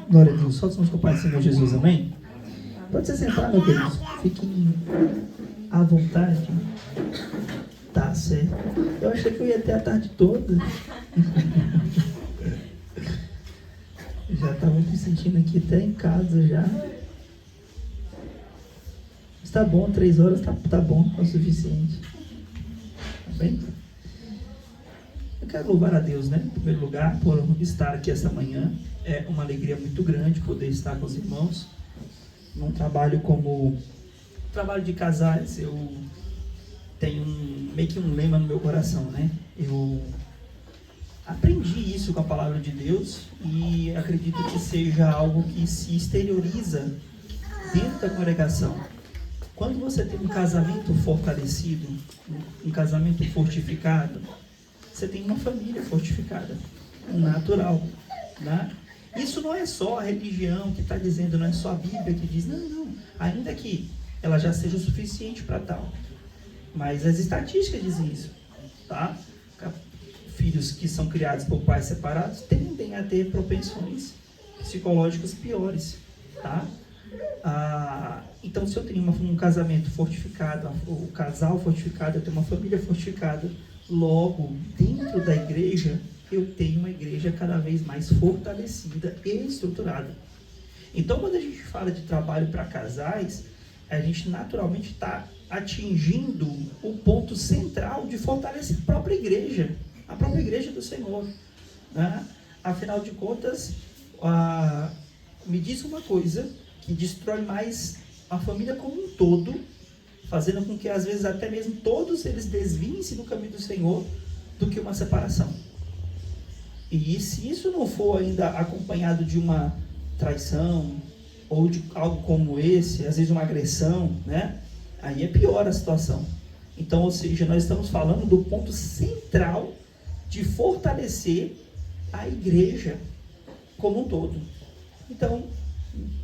Glória a Deus. Só somos com o Pai do Senhor Jesus, amém? Pode se sentar, meu querido. Fiquem à vontade. Tá certo. Eu achei que eu ia ter a tarde toda. Já estava me sentindo aqui até em casa já. Está bom, 3 horas tá bom, é o suficiente. Tá bem? Eu quero louvar a Deus, né? Em primeiro lugar, por estar aqui essa manhã. É uma alegria muito grande poder estar com os irmãos. Num trabalho como trabalho de casais, eu tenho meio que um lema no meu coração, né? Eu aprendi isso com a palavra de Deus e acredito que seja algo que se exterioriza dentro da congregação. Quando você tem um casamento fortalecido, um casamento fortificado, você tem uma família fortificada, natural, né? Isso não é só a religião que está dizendo, não é só a Bíblia que diz, não, ainda que ela já seja o suficiente para tal. Mas as estatísticas dizem isso, tá? Filhos que são criados por pais separados tendem a ter propensões psicológicas piores, tá? Então, se eu tenho um casamento fortificado, o casal fortificado, eu tenho uma família fortificada, logo, dentro da igreja, eu tenho uma igreja cada vez mais fortalecida e estruturada. Então, quando a gente fala de trabalho para casais, a gente naturalmente está atingindo o ponto central de fortalecer a própria igreja do Senhor, né? Afinal de contas, me diz uma coisa que destrói mais a família como um todo, fazendo com que às vezes até mesmo todos eles desviem-se do caminho do Senhor, do que uma separação. E se isso não for ainda acompanhado de uma traição, ou de algo como esse, às vezes uma agressão, né? Aí é pior a situação. Então, ou seja, nós estamos falando do ponto central de fortalecer a igreja como um todo. Então,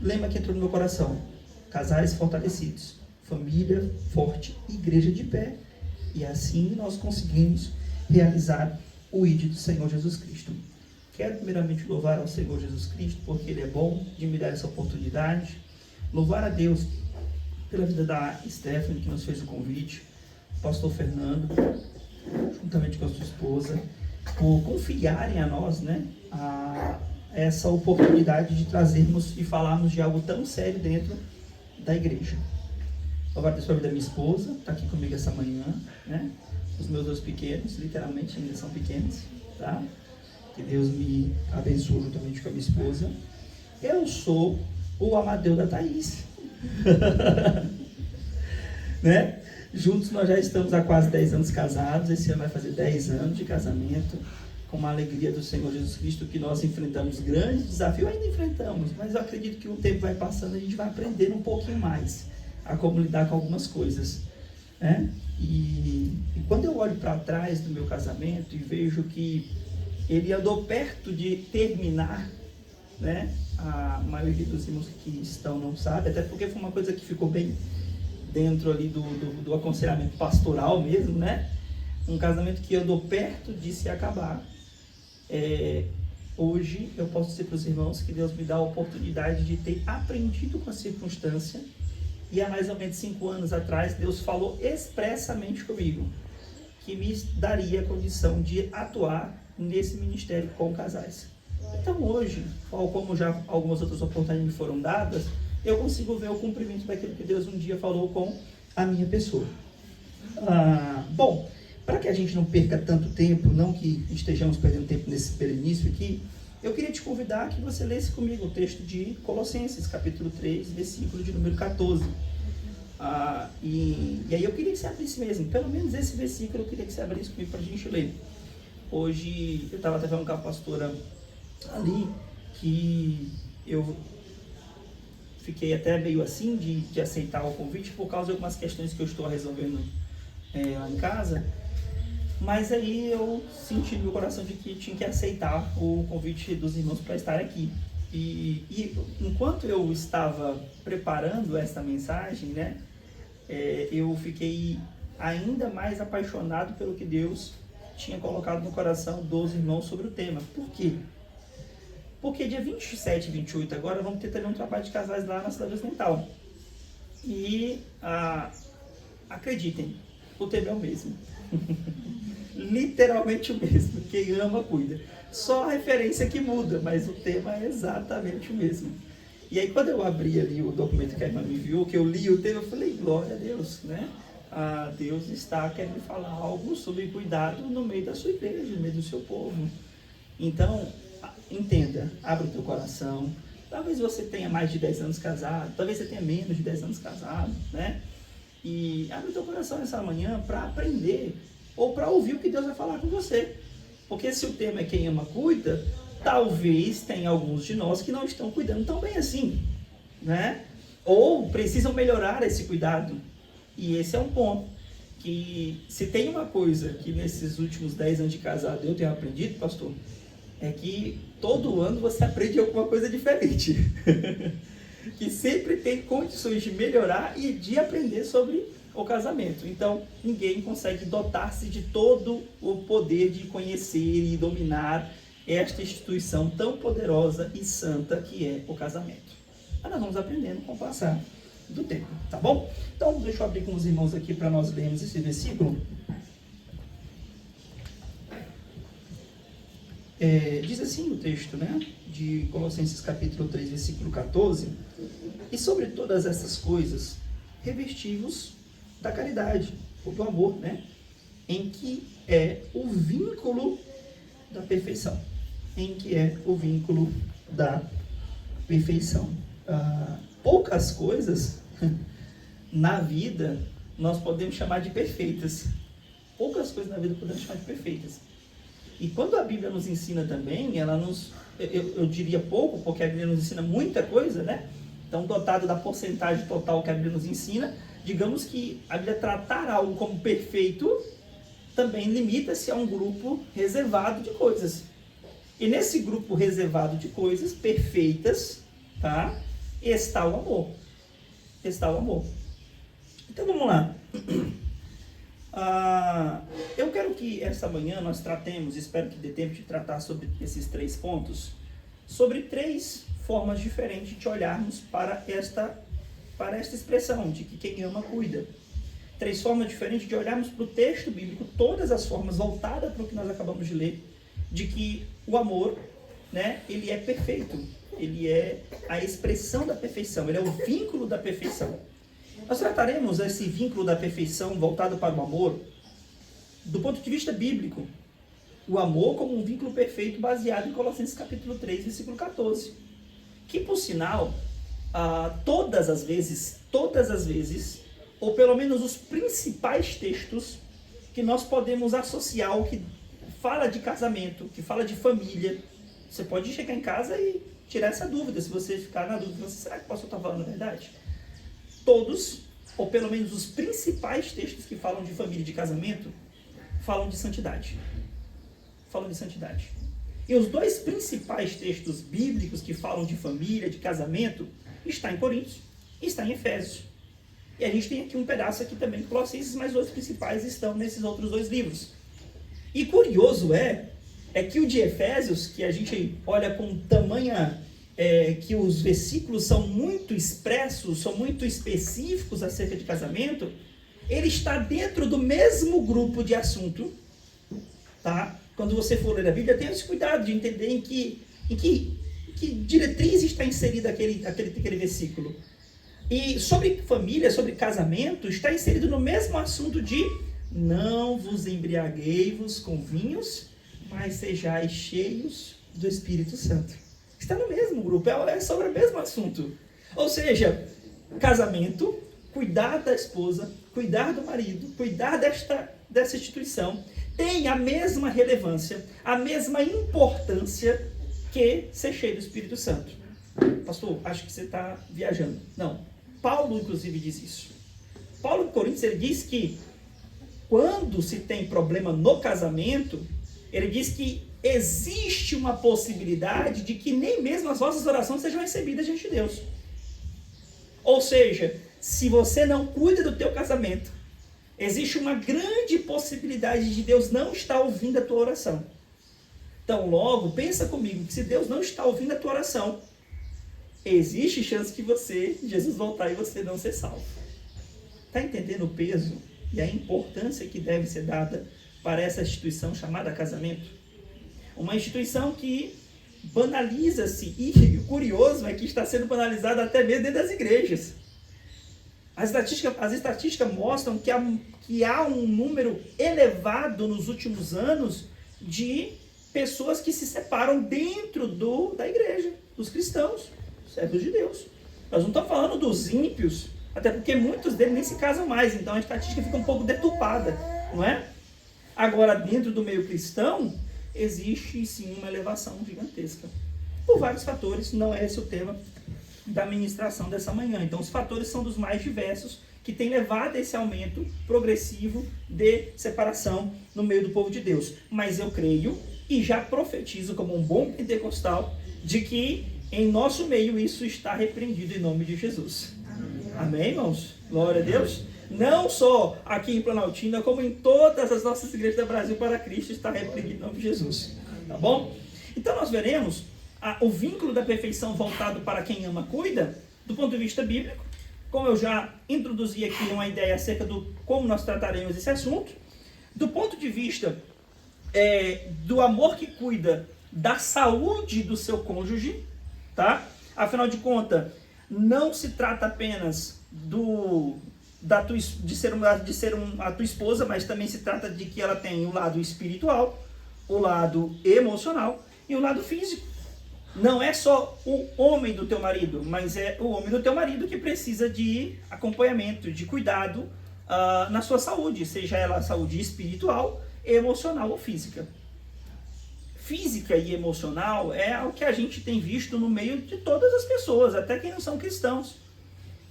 lembra que entrou no meu coração: casais fortalecidos, família forte, igreja de pé. E assim nós conseguimos realizar o ID do Senhor Jesus Cristo. Quero primeiramente louvar ao Senhor Jesus Cristo, porque Ele é bom de me dar essa oportunidade. Louvar a Deus pela vida da Stephanie, que nos fez o convite, o pastor Fernando, juntamente com a sua esposa, por confiarem a nós, né, essa oportunidade de trazermos e falarmos de algo tão sério dentro da igreja. Louvar a Deus pela vida da minha esposa, está aqui comigo essa manhã, né? Os meus 2 pequenos, literalmente ainda são pequenos, tá? Que Deus me abençoe juntamente com a minha esposa. Eu sou o Amadeu da Thaís. Né? Juntos nós já estamos há quase 10 anos casados. Esse ano vai fazer 10 anos de casamento, com uma alegria do Senhor Jesus Cristo, que nós enfrentamos grandes desafios, ainda enfrentamos, mas eu acredito que o tempo vai passando, a gente vai aprendendo um pouquinho mais a como lidar com algumas coisas, né? E quando eu olho para trás do meu casamento e vejo que ele andou perto de terminar, né? A maioria dos irmãos que estão não sabe, até porque foi uma coisa que ficou bem dentro ali do aconselhamento pastoral mesmo, né? Um casamento que andou perto de se acabar. Hoje eu posso dizer para os irmãos que Deus me dá a oportunidade de ter aprendido com a circunstância. E há mais ou menos 5 anos atrás, Deus falou expressamente comigo que me daria a condição de atuar nesse ministério com casais. Então hoje, como já algumas outras oportunidades me foram dadas, eu consigo ver o cumprimento daquilo que Deus um dia falou com a minha pessoa. Bom, para que a gente não perca tanto tempo, não que estejamos perdendo tempo pelo início aqui, eu queria te convidar que você lesse comigo o texto de Colossenses, capítulo 3, versículo de número 14. E aí eu queria que você abrisse mesmo, pelo menos esse versículo eu queria que você abrisse comigo para a gente ler. Hoje eu estava até falando com a pastora ali, que eu fiquei até meio assim de aceitar o convite por causa de algumas questões que eu estou resolvendo lá em casa. Mas aí eu senti no meu coração de que tinha que aceitar o convite dos irmãos para estar aqui. E enquanto eu estava preparando esta mensagem, né, eu fiquei ainda mais apaixonado pelo que Deus tinha colocado no coração dos irmãos sobre o tema. Por quê? Porque dia 27 e 28 agora vamos ter também um trabalho de casais lá na Cidade Ocidental. E acreditem, o tema é o mesmo. Literalmente o mesmo. Quem ama, cuida. Só a referência que muda, mas o tema é exatamente o mesmo. E aí quando eu abri ali o documento que a irmã me enviou, que eu li o tema, eu falei, glória a Deus, né? Deus está querendo falar algo sobre cuidado no meio da sua igreja, no meio do seu povo. Então, entenda, abra o teu coração. Talvez você tenha mais de 10 anos casado, talvez você tenha menos de 10 anos casado, né? E abre o teu coração nessa manhã para aprender ou para ouvir o que Deus vai falar com você. Porque se o tema é quem ama, cuida, talvez tenha alguns de nós que não estão cuidando tão bem assim, né? Ou precisam melhorar esse cuidado. E esse é um ponto que, se tem uma coisa que nesses últimos 10 anos de casado eu tenho aprendido, pastor, é que todo ano você aprende alguma coisa diferente. Que sempre tem condições de melhorar e de aprender sobre o casamento. Então, ninguém consegue dotar-se de todo o poder de conhecer e dominar esta instituição tão poderosa e santa que é o casamento. Mas nós vamos aprendendo com o passar do tempo, tá bom? Então, deixa eu abrir com os irmãos aqui para nós lermos esse versículo. Diz assim o texto, né? De Colossenses capítulo 3, versículo 14. E sobre todas essas coisas, revestivos da caridade, ou do amor, né? Em que é o vínculo da perfeição. Em que é o vínculo da perfeição. Poucas coisas na vida nós podemos chamar de perfeitas. Poucas coisas na vida podemos chamar de perfeitas. E quando a Bíblia nos ensina também, ela nos, eu diria pouco, porque a Bíblia nos ensina muita coisa, né? Então, dotado da porcentagem total que a Bíblia nos ensina, digamos que a Bíblia tratar algo como perfeito também limita-se a um grupo reservado de coisas. E nesse grupo reservado de coisas perfeitas, tá? Está o amor. Está o amor. Então, vamos lá. Eu quero que essa manhã nós tratemos, espero que dê tempo de tratar sobre esses 3 pontos, sobre 3 formas diferentes de olharmos para esta expressão de que quem ama, cuida. 3 formas diferentes de olharmos para o texto bíblico, todas as formas voltadas para o que nós acabamos de ler, de que o amor, né, ele é perfeito, ele é a expressão da perfeição, ele é o vínculo da perfeição. Nós trataremos esse vínculo da perfeição voltado para o amor do ponto de vista bíblico. O amor como um vínculo perfeito baseado em Colossenses capítulo 3, versículo 14. Que, por sinal, todas as vezes, ou pelo menos os principais textos que nós podemos associar ao que fala de casamento, que fala de família, você pode chegar em casa e tirar essa dúvida, se você ficar na dúvida, será que o pastor está falando a verdade? Todos, ou pelo menos os principais textos que falam de família e de casamento, falam de santidade. Falam de santidade. E os 2 principais textos bíblicos que falam de família, de casamento, está em Coríntios e está em Efésios. E a gente tem aqui um pedaço aqui também de Colossenses, mas os principais estão nesses outros 2 livros. E curioso é que o de Efésios, que a gente olha com tamanha... que os versículos são muito expressos, são muito específicos acerca de casamento, ele está dentro do mesmo grupo de assunto, tá? Quando você for ler a Bíblia, tenha esse cuidado de entender em que diretriz está inserido aquele versículo. E sobre família, sobre casamento, está inserido no mesmo assunto de não vos embriaguei-vos com vinhos, mas sejais cheios do Espírito Santo. Está no mesmo grupo, é sobre o mesmo assunto. Ou seja, casamento, cuidar da esposa, cuidar do marido, cuidar dessa instituição, tem a mesma relevância, a mesma importância que ser cheio do Espírito Santo. Pastor, acho que você está viajando. Não, Paulo inclusive diz isso. Paulo em Coríntios, ele diz que quando se tem problema no casamento, ele diz que existe uma possibilidade de que nem mesmo as vossas orações sejam recebidas diante de Deus. Ou seja, se você não cuida do teu casamento, existe uma grande possibilidade de Deus não estar ouvindo a tua oração. Então, logo, pensa comigo, que se Deus não está ouvindo a tua oração, existe chance que Jesus voltar e você não ser salvo. Está entendendo o peso e a importância que deve ser dada para essa instituição chamada casamento? Uma instituição que banaliza-se, e o curioso é que está sendo banalizada até mesmo dentro das igrejas. As estatísticas mostram que há um número elevado nos últimos anos de pessoas que se separam dentro da igreja, dos cristãos, servos de Deus. Nós não estamos falando dos ímpios, até porque muitos deles nem se casam mais, então a estatística fica um pouco deturpada, não é? Agora, dentro do meio cristão, existe sim uma elevação gigantesca. Por vários fatores, não é esse o tema da ministração dessa manhã. Então, os fatores são dos mais diversos que têm levado a esse aumento progressivo de separação no meio do povo de Deus. Mas eu creio e já profetizo como um bom pentecostal de que em nosso meio isso está repreendido em nome de Jesus. Amém, irmãos? Glória a Deus. Não só aqui em Planaltina, como em todas as nossas igrejas do Brasil para Cristo está repreendido em nome de Jesus. Tá bom? Então nós veremos o vínculo da perfeição voltado para quem ama, cuida, do ponto de vista bíblico. Como eu já introduzi aqui uma ideia acerca do como nós trataremos esse assunto. Do ponto de vista do amor que cuida da saúde do seu cônjuge, tá? Afinal de contas, não se trata apenas de ser a tua esposa, mas também se trata de que ela tem o lado espiritual, o lado emocional e o lado físico. Não é só o homem do teu marido, mas é o homem do teu marido que precisa de acompanhamento, de cuidado na sua saúde, seja ela saúde espiritual, emocional ou física. Física e emocional é o que a gente tem visto no meio de todas as pessoas, até quem não são cristãos.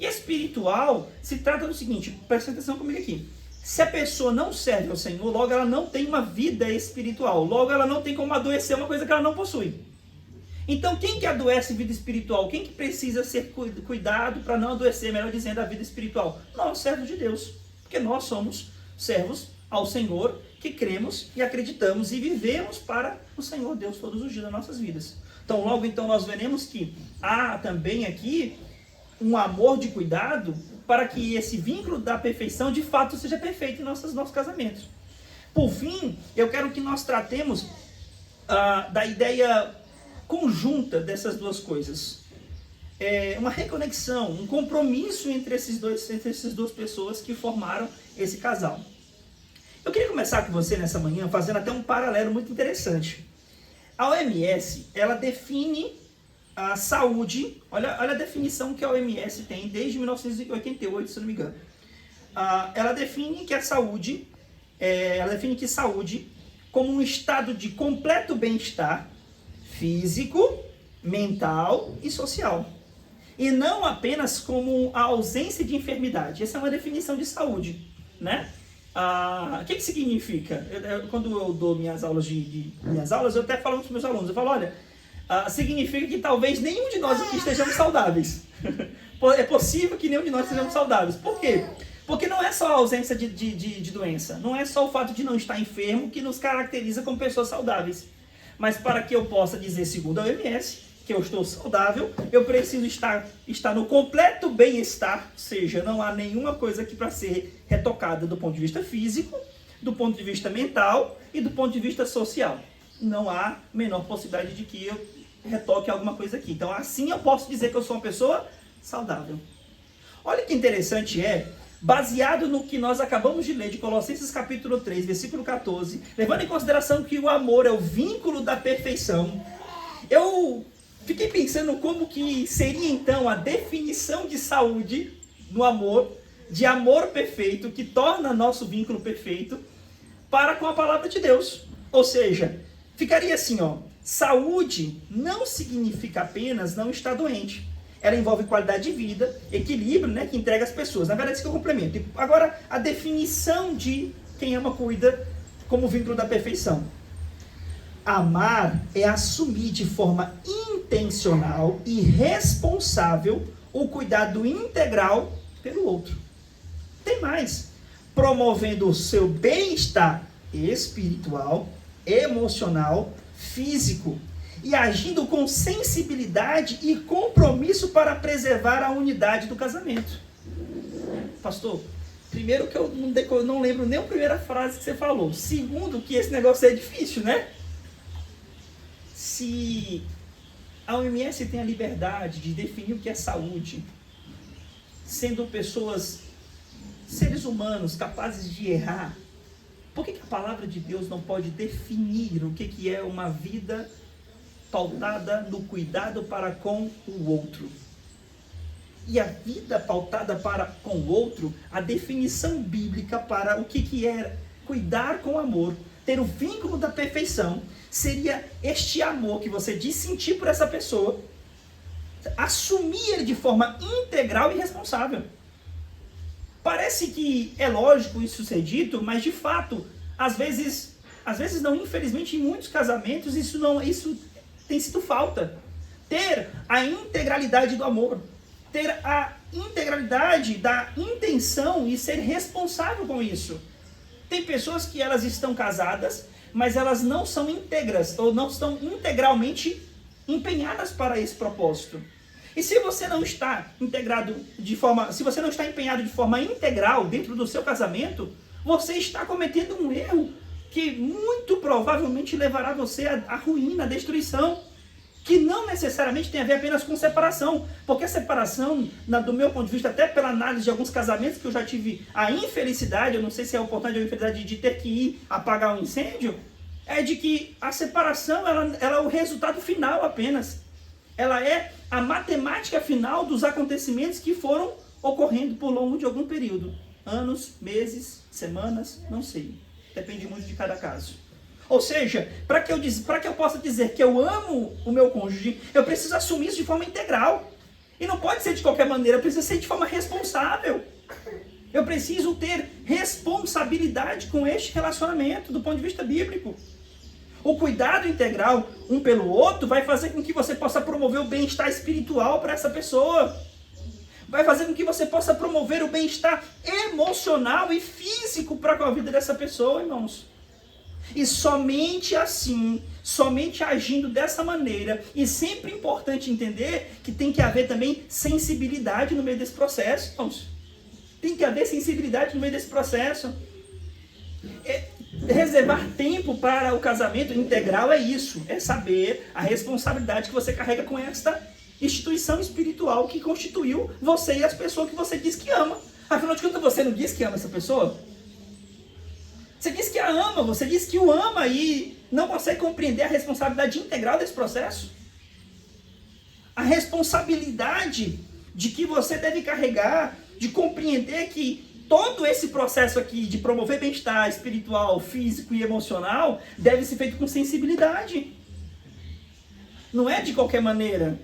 E espiritual se trata do seguinte, presta atenção comigo aqui. Se a pessoa não serve ao Senhor, logo ela não tem uma vida espiritual, logo ela não tem como adoecer uma coisa que ela não possui. Então quem que adoece vida espiritual? Quem que precisa ser cuidado para não adoecer, melhor dizendo, a vida espiritual? Nós, servos de Deus, porque nós somos servos ao Senhor, que cremos e acreditamos e vivemos para o Senhor Deus todos os dias das nossas vidas. Então logo nós veremos que há também aqui um amor de cuidado para que esse vínculo da perfeição de fato seja perfeito em nossos casamentos. Por fim, eu quero que nós tratemos da ideia conjunta dessas duas coisas. Uma reconexão, um compromisso entre essas duas pessoas que formaram esse casal. Eu queria começar com você nessa manhã fazendo até um paralelo muito interessante. A OMS, ela define a saúde, olha a definição que a OMS tem desde 1988, se não me engano. Ela define que saúde como um estado de completo bem-estar físico, mental e social. E não apenas como a ausência de enfermidade. Essa é uma definição de saúde, né? O que significa? Quando eu dou minhas aulas, eu até falo para os meus alunos, eu falo, olha, significa que talvez nenhum de nós aqui estejamos saudáveis. É possível que nenhum de nós estejamos saudáveis. Por quê? Porque não é só a ausência de doença, não é só o fato de não estar enfermo que nos caracteriza como pessoas saudáveis. Mas para que eu possa dizer, segundo a OMS, que eu estou saudável, eu preciso estar no completo bem-estar, ou seja, não há nenhuma coisa aqui para ser retocada do ponto de vista físico, do ponto de vista mental e do ponto de vista social. Não há menor possibilidade de que eu retoque alguma coisa aqui. Então, assim eu posso dizer que eu sou uma pessoa saudável. Olha que interessante baseado no que nós acabamos de ler de Colossenses capítulo 3, versículo 14, levando em consideração que o amor é o vínculo da perfeição, eu fiquei pensando como que seria então a definição de saúde no amor, de amor perfeito, que torna nosso vínculo perfeito, para com a palavra de Deus. Ou seja, ficaria assim, saúde não significa apenas não estar doente. Ela envolve qualidade de vida, equilíbrio, né, que entrega às pessoas. Na verdade, isso que eu complemento. E agora, a definição de quem ama cuida como vínculo da perfeição. Amar é assumir de forma intencional e responsável o cuidado integral pelo outro. Tem mais. Promovendo o seu bem-estar espiritual, emocional, físico e agindo com sensibilidade e compromisso para preservar a unidade do casamento. Pastor, primeiro que eu não lembro nem a primeira frase que você falou. Segundo, que esse negócio é difícil, né? Se a OMS tem a liberdade de definir o que é saúde, sendo pessoas, seres humanos capazes de errar, por que a palavra de Deus não pode definir o que é uma vida pautada no cuidado para com o outro? E a vida pautada para com o outro, a definição bíblica para o que é cuidar com amor, ter o vínculo da perfeição, seria este amor que você diz sentir por essa pessoa, assumir ele de forma integral e responsável. Parece que é lógico isso ser dito, mas de fato, às vezes não, infelizmente em muitos casamentos isso tem sido falta. Ter a integralidade do amor, ter a integralidade da intenção e ser responsável com isso. Tem pessoas que elas estão casadas, mas elas não são íntegras, ou não estão integralmente empenhadas para esse propósito. E se você não está se você não está empenhado de forma integral dentro do seu casamento, você está cometendo um erro que muito provavelmente levará você à ruína, à destruição, que não necessariamente tem a ver apenas com separação, porque a separação, do meu ponto de vista, até pela análise de alguns casamentos que eu já tive a infelicidade, eu não sei se é a oportunidade ou a infelicidade de ter que ir apagar um incêndio, é de que a separação ela é o resultado final apenas. Ela é a matemática final dos acontecimentos que foram ocorrendo por longo de algum período. Anos, meses, semanas, não sei. Depende muito de cada caso. Ou seja, para que eu possa dizer que eu amo o meu cônjuge, eu preciso assumir isso de forma integral. E não pode ser de qualquer maneira, precisa ser de forma responsável. Eu preciso ter responsabilidade com este relacionamento, do ponto de vista bíblico. O cuidado integral um pelo outro vai fazer com que você possa promover o bem-estar espiritual para essa pessoa. Vai fazer com que você possa promover o bem-estar emocional e físico para a vida dessa pessoa, irmãos. E somente assim, somente agindo dessa maneira, e sempre importante entender que tem que haver também sensibilidade no meio desse processo, irmãos. Tem que haver sensibilidade no meio desse processo. Reservar tempo para o casamento integral é isso, é saber a responsabilidade que você carrega com esta instituição espiritual que constituiu você e as pessoas que você diz que ama. Afinal de contas, você não diz que ama essa pessoa? Você diz que a ama, você diz que o ama e não consegue compreender a responsabilidade integral desse processo? A responsabilidade de que você deve carregar, de compreender que todo esse processo aqui de promover bem-estar espiritual, físico e emocional deve ser feito com sensibilidade. Não é de qualquer maneira.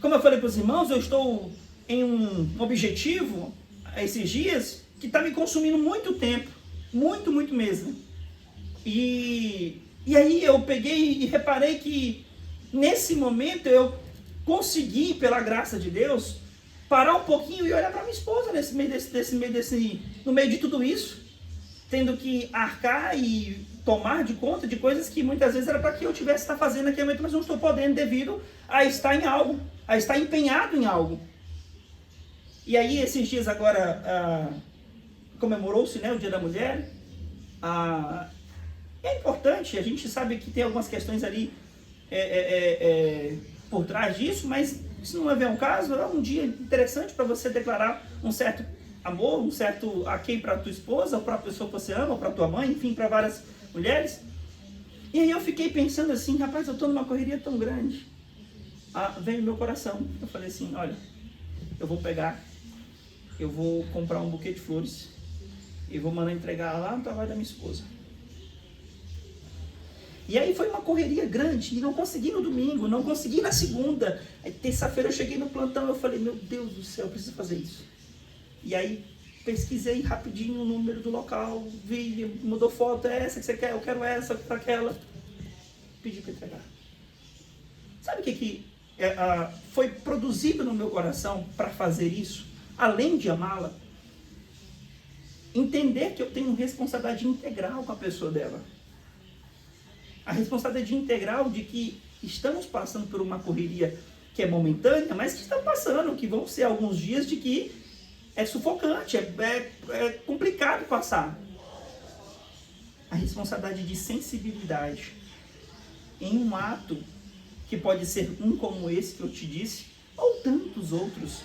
Como eu falei para os irmãos, eu estou em um objetivo, esses dias, que está me consumindo muito tempo. Muito, muito mesmo. E aí eu peguei e reparei que nesse momento eu consegui, pela graça de Deus, parar um pouquinho e olhar para minha esposa no meio de tudo isso, tendo que arcar e tomar de conta de coisas que muitas vezes era para que eu tivesse estar fazendo naquele momento, mas não estou podendo devido a estar em algo, a estar empenhado em algo. E aí esses dias agora comemorou-se, né, o Dia da Mulher. É importante, a gente sabe que tem algumas questões ali por trás disso, mas se não é um caso, é um dia interessante para você declarar um certo amor, um certo aquém para tua esposa, ou para a pessoa que você ama, ou para tua mãe, enfim, para várias mulheres. E aí eu fiquei pensando assim, rapaz, eu estou numa correria tão grande. Veio no meu coração, eu falei assim, olha, eu vou comprar um buquê de flores e vou mandar entregar lá no trabalho da minha esposa. E aí foi uma correria grande, e não consegui no domingo, não consegui na segunda. Aí terça-feira eu cheguei no plantão e eu falei, meu Deus do céu, eu preciso fazer isso. E aí pesquisei rapidinho o número do local, vi, mudou foto, é essa que você quer, eu quero essa, aquela. Pedi para entregar. Sabe o que foi produzido no meu coração para fazer isso? Além de amá-la, entender que eu tenho responsabilidade integral com a pessoa dela. A responsabilidade integral de que estamos passando por uma correria que é momentânea, mas que estão passando, que vão ser alguns dias de que é sufocante, é complicado passar. A responsabilidade de sensibilidade em um ato que pode ser um como esse que eu te disse, ou tantos outros.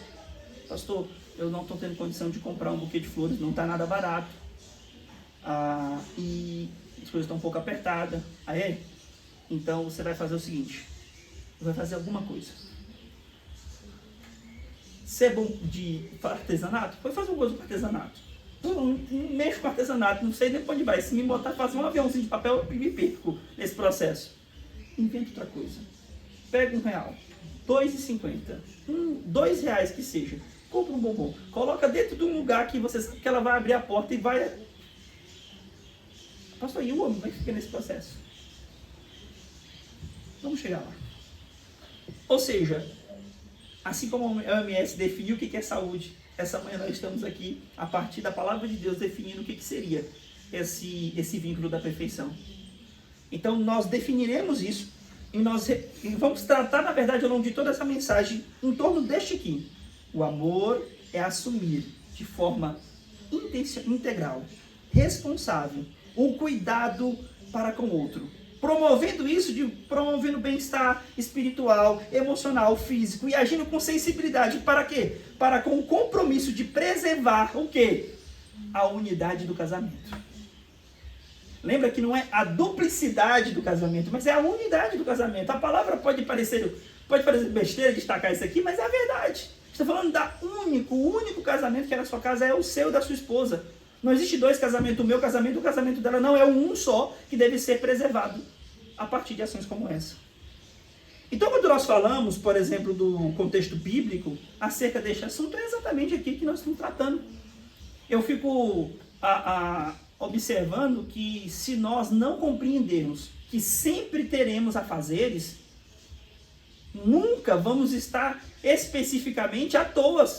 Pastor, eu não estou tendo condição de comprar um buquê de flores, não está nada barato. E as coisas estão um pouco apertadas. Então você vai fazer o seguinte, você vai fazer alguma coisa. Você é bom de artesanato? Vai fazer uma coisa com artesanato. Eu não mexo com artesanato, não sei nem para onde vai. Se me botar fazer um aviãozinho de papel, eu me perco nesse processo. Inventa outra coisa. Pega R$1, R$2,50, R$2 que seja. Compra um bombom. Coloca dentro de um lugar que você sabe que ela vai abrir a porta e vai... Pastor, e o homem vai ficar nesse processo? Vamos chegar lá. Ou seja, assim como a OMS definiu o que é saúde, essa manhã nós estamos aqui, a partir da palavra de Deus, definindo o que seria esse vínculo da perfeição. Então nós definiremos isso e vamos tratar, na verdade, ao longo de toda essa mensagem, em torno deste aqui. O amor é assumir de forma integral, responsável, o cuidado para com o outro. Promovendo isso, promovendo bem-estar espiritual, emocional, físico e agindo com sensibilidade. Para quê? Para com o compromisso de preservar o quê? A unidade do casamento. Lembra que não é a duplicidade do casamento, mas é a unidade do casamento. A palavra pode parecer besteira destacar isso aqui, mas é a verdade. Está falando o único casamento que é na sua casa é o seu e da sua esposa. Não existe dois casamentos, o meu casamento e o casamento dela, não, é um só que deve ser preservado a partir de ações como essa. Então, quando nós falamos, por exemplo, do contexto bíblico acerca deste assunto, é exatamente aqui que nós estamos tratando. Eu fico observando que se nós não compreendermos que sempre teremos afazeres, nunca vamos estar especificamente à toa.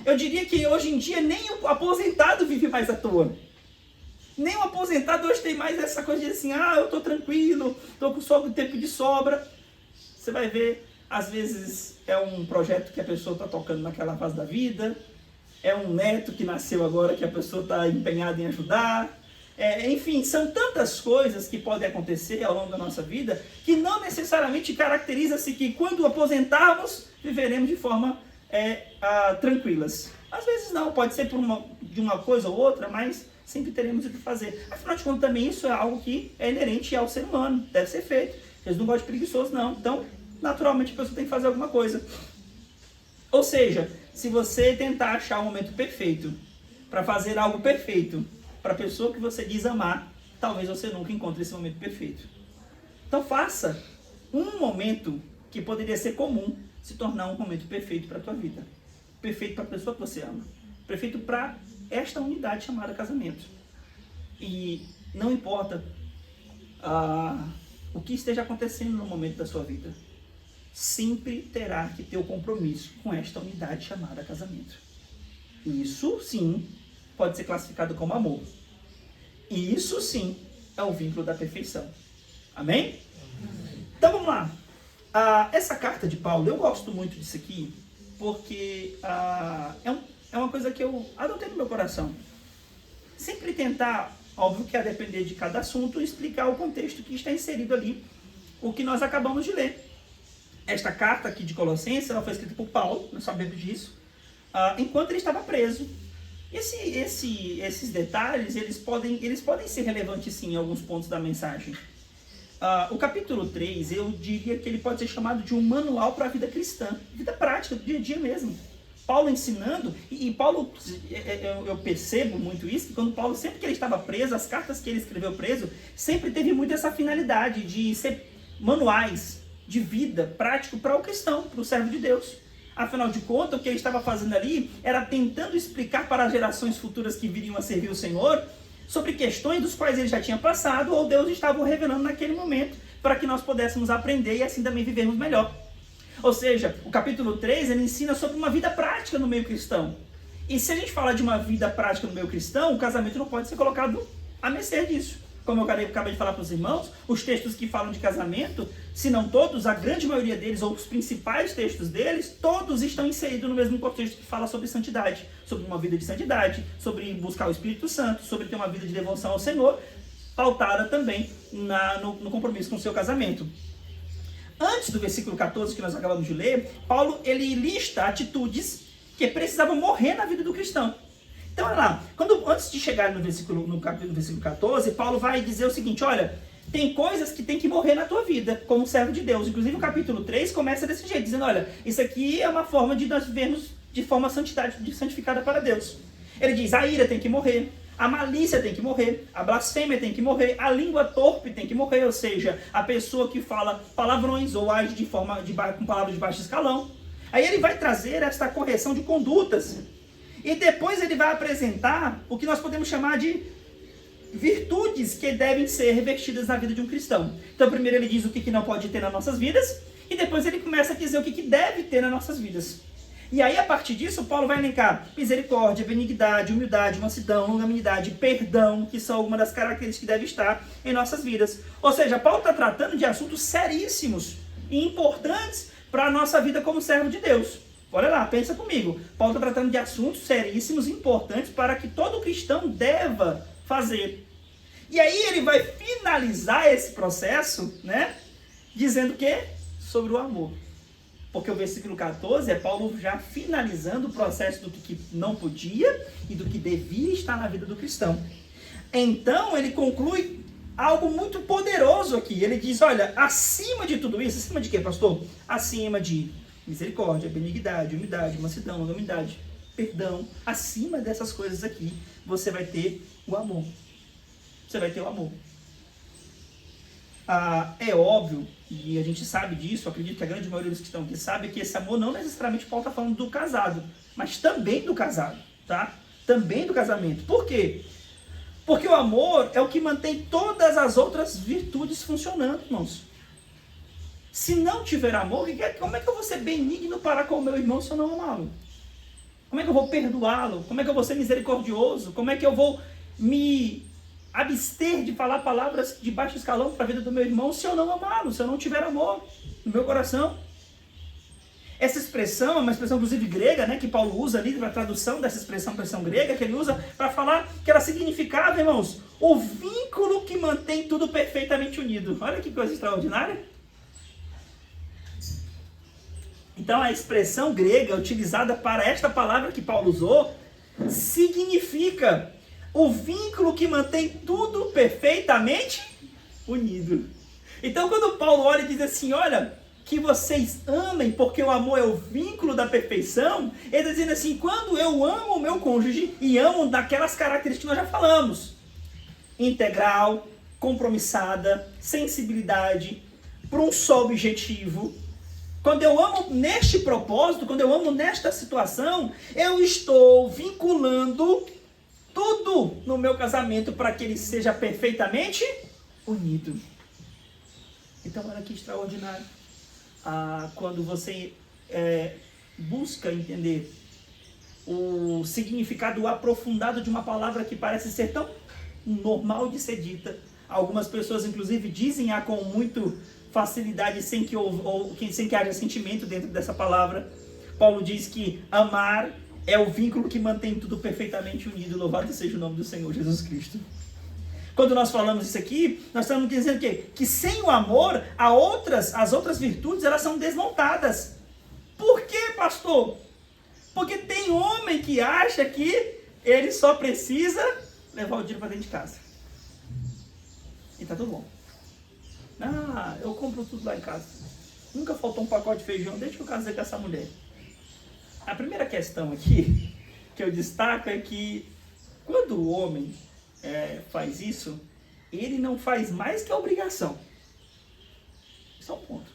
Eu diria que hoje em dia nem o aposentado vive mais à toa. Nem o aposentado hoje tem mais essa coisa de assim, eu estou tranquilo, estou com tempo de sobra. Você vai ver, às vezes é um projeto que a pessoa está tocando naquela fase da vida, é um neto que nasceu agora que a pessoa está empenhada em ajudar. Enfim, são tantas coisas que podem acontecer ao longo da nossa vida que não necessariamente caracteriza-se que quando aposentarmos, viveremos de forma tranquilas. Às vezes não, pode ser de uma coisa ou outra, mas sempre teremos o que fazer. Afinal de contas, também isso é algo que é inerente ao ser humano, deve ser feito. Eles não gostam de preguiçosos, não. Então, naturalmente, a pessoa tem que fazer alguma coisa. Ou seja, se você tentar achar o momento perfeito para fazer algo perfeito para a pessoa que você diz amar, talvez você nunca encontre esse momento perfeito. Então, faça um momento que poderia ser comum se tornar um momento perfeito para a tua vida. Perfeito para a pessoa que você ama. Perfeito para esta unidade chamada casamento. E não importa o que esteja acontecendo no momento da sua vida, sempre terá que ter o compromisso com esta unidade chamada casamento. Isso sim pode ser classificado como amor. E isso sim é o vínculo da perfeição. Amém? Então vamos lá. Essa carta de Paulo, eu gosto muito disso aqui, porque é uma coisa que eu adotei no meu coração. Sempre tentar, óbvio que a depender de cada assunto, explicar o contexto que está inserido ali, o que nós acabamos de ler. Esta carta aqui de Colossenses, ela foi escrita por Paulo, nós sabemos disso, enquanto ele estava preso. Esses detalhes, eles podem ser relevantes sim em alguns pontos da mensagem. O capítulo 3, eu diria que ele pode ser chamado de um manual para a vida cristã, vida prática, do dia a dia mesmo. Paulo ensinando, e Paulo, eu percebo muito isso, que quando Paulo, sempre que ele estava preso, as cartas que ele escreveu preso, sempre teve muito essa finalidade de ser manuais de vida prático para o cristão, para o servo de Deus. Afinal de contas, o que ele estava fazendo ali era tentando explicar para as gerações futuras que viriam a servir o Senhor sobre questões dos quais ele já tinha passado ou Deus estava revelando naquele momento para que nós pudéssemos aprender e assim também vivermos melhor. Ou seja, o capítulo 3, ele ensina sobre uma vida prática no meio cristão. E se a gente falar de uma vida prática no meio cristão, o casamento não pode ser colocado à mercê disso. Como eu acabei de falar para os irmãos, os textos que falam de casamento, se não todos, a grande maioria deles, ou os principais textos deles, todos estão inseridos no mesmo contexto que fala sobre santidade, sobre uma vida de santidade, sobre buscar o Espírito Santo, sobre ter uma vida de devoção ao Senhor, pautada também no compromisso com o seu casamento. Antes do versículo 14 que nós acabamos de ler, Paulo ele lista atitudes que precisavam morrer na vida do cristão. Então, olha lá, antes de chegar no versículo 14, Paulo vai dizer o seguinte, olha, tem coisas que tem que morrer na tua vida, como servo de Deus. Inclusive, o capítulo 3 começa desse jeito, dizendo, olha, isso aqui é uma forma de nós vivermos de forma santificada para Deus. Ele diz, a ira tem que morrer, a malícia tem que morrer, a blasfêmia tem que morrer, a língua torpe tem que morrer, ou seja, a pessoa que fala palavrões ou age com palavras de baixo escalão. Aí ele vai trazer esta correção de condutas. E depois ele vai apresentar o que nós podemos chamar de virtudes que devem ser revestidas na vida de um cristão. Então primeiro ele diz o que não pode ter nas nossas vidas, e depois ele começa a dizer o que deve ter nas nossas vidas. E aí a partir disso Paulo vai elencar misericórdia, benignidade, humildade, mansidão, longanimidade, perdão, que são algumas das características que devem estar em nossas vidas. Ou seja, Paulo está tratando de assuntos seríssimos e importantes para a nossa vida como servo de Deus. Olha lá, pensa comigo. Paulo está tratando de assuntos seríssimos e importantes para que todo cristão deva fazer. E aí ele vai finalizar esse processo, né? Dizendo o quê? Sobre o amor. Porque o versículo 14 é Paulo já finalizando o processo do que não podia e do que devia estar na vida do cristão. Então ele conclui algo muito poderoso aqui. Ele diz, olha, acima de tudo isso, acima de quê, pastor? Acima de misericórdia, benignidade, humildade, mansidão, longanimidade, perdão. Acima dessas coisas aqui, você vai ter o amor. Você vai ter o amor. É óbvio, e a gente sabe disso, acredito que a grande maioria dos que estão aqui sabe que esse amor não necessariamente Paulo está falando do casado, mas também do casado, tá? Também do casamento. Por quê? Porque o amor é o que mantém todas as outras virtudes funcionando, irmãos. Se não tiver amor, como é que eu vou ser benigno para com o meu irmão se eu não amá-lo? Como é que eu vou perdoá-lo? Como é que eu vou ser misericordioso? Como é que eu vou me abster de falar palavras de baixo escalão para a vida do meu irmão se eu não amá-lo, se eu não tiver amor no meu coração? Essa expressão é uma expressão, inclusive, grega, né, que Paulo usa ali para a tradução dessa expressão grega, que ele usa para falar que ela significava, irmãos, o vínculo que mantém tudo perfeitamente unido. Olha que coisa extraordinária. Então, a expressão grega utilizada para esta palavra que Paulo usou significa o vínculo que mantém tudo perfeitamente unido. Então, quando Paulo olha e diz assim, olha, que vocês amem, porque o amor é o vínculo da perfeição, ele está dizendo assim, quando eu amo o meu cônjuge, e amo daquelas características que nós já falamos, integral, compromissada, sensibilidade, para um só objetivo. Quando eu amo neste propósito, quando eu amo nesta situação, eu estou vinculando tudo no meu casamento para que ele seja perfeitamente unido. Então, olha que extraordinário. Quando você busca entender o significado aprofundado de uma palavra que parece ser tão normal de ser dita. Algumas pessoas, inclusive, dizem-a com muito facilidade, sem que haja sentimento dentro dessa palavra. Paulo diz que amar é o vínculo que mantém tudo perfeitamente unido. Louvado seja o nome do Senhor Jesus Cristo. Quando nós falamos isso aqui, nós estamos dizendo que sem o amor, as outras virtudes, elas são desmontadas. Por quê, pastor? Porque tem homem que acha que ele só precisa levar o dinheiro para dentro de casa. E tá tudo bom. Eu compro tudo lá em casa. Nunca faltou um pacote de feijão desde que eu casei com essa mulher. A primeira questão aqui, que eu destaco, é que quando o homem faz isso, ele não faz mais que a obrigação. Isso é um ponto.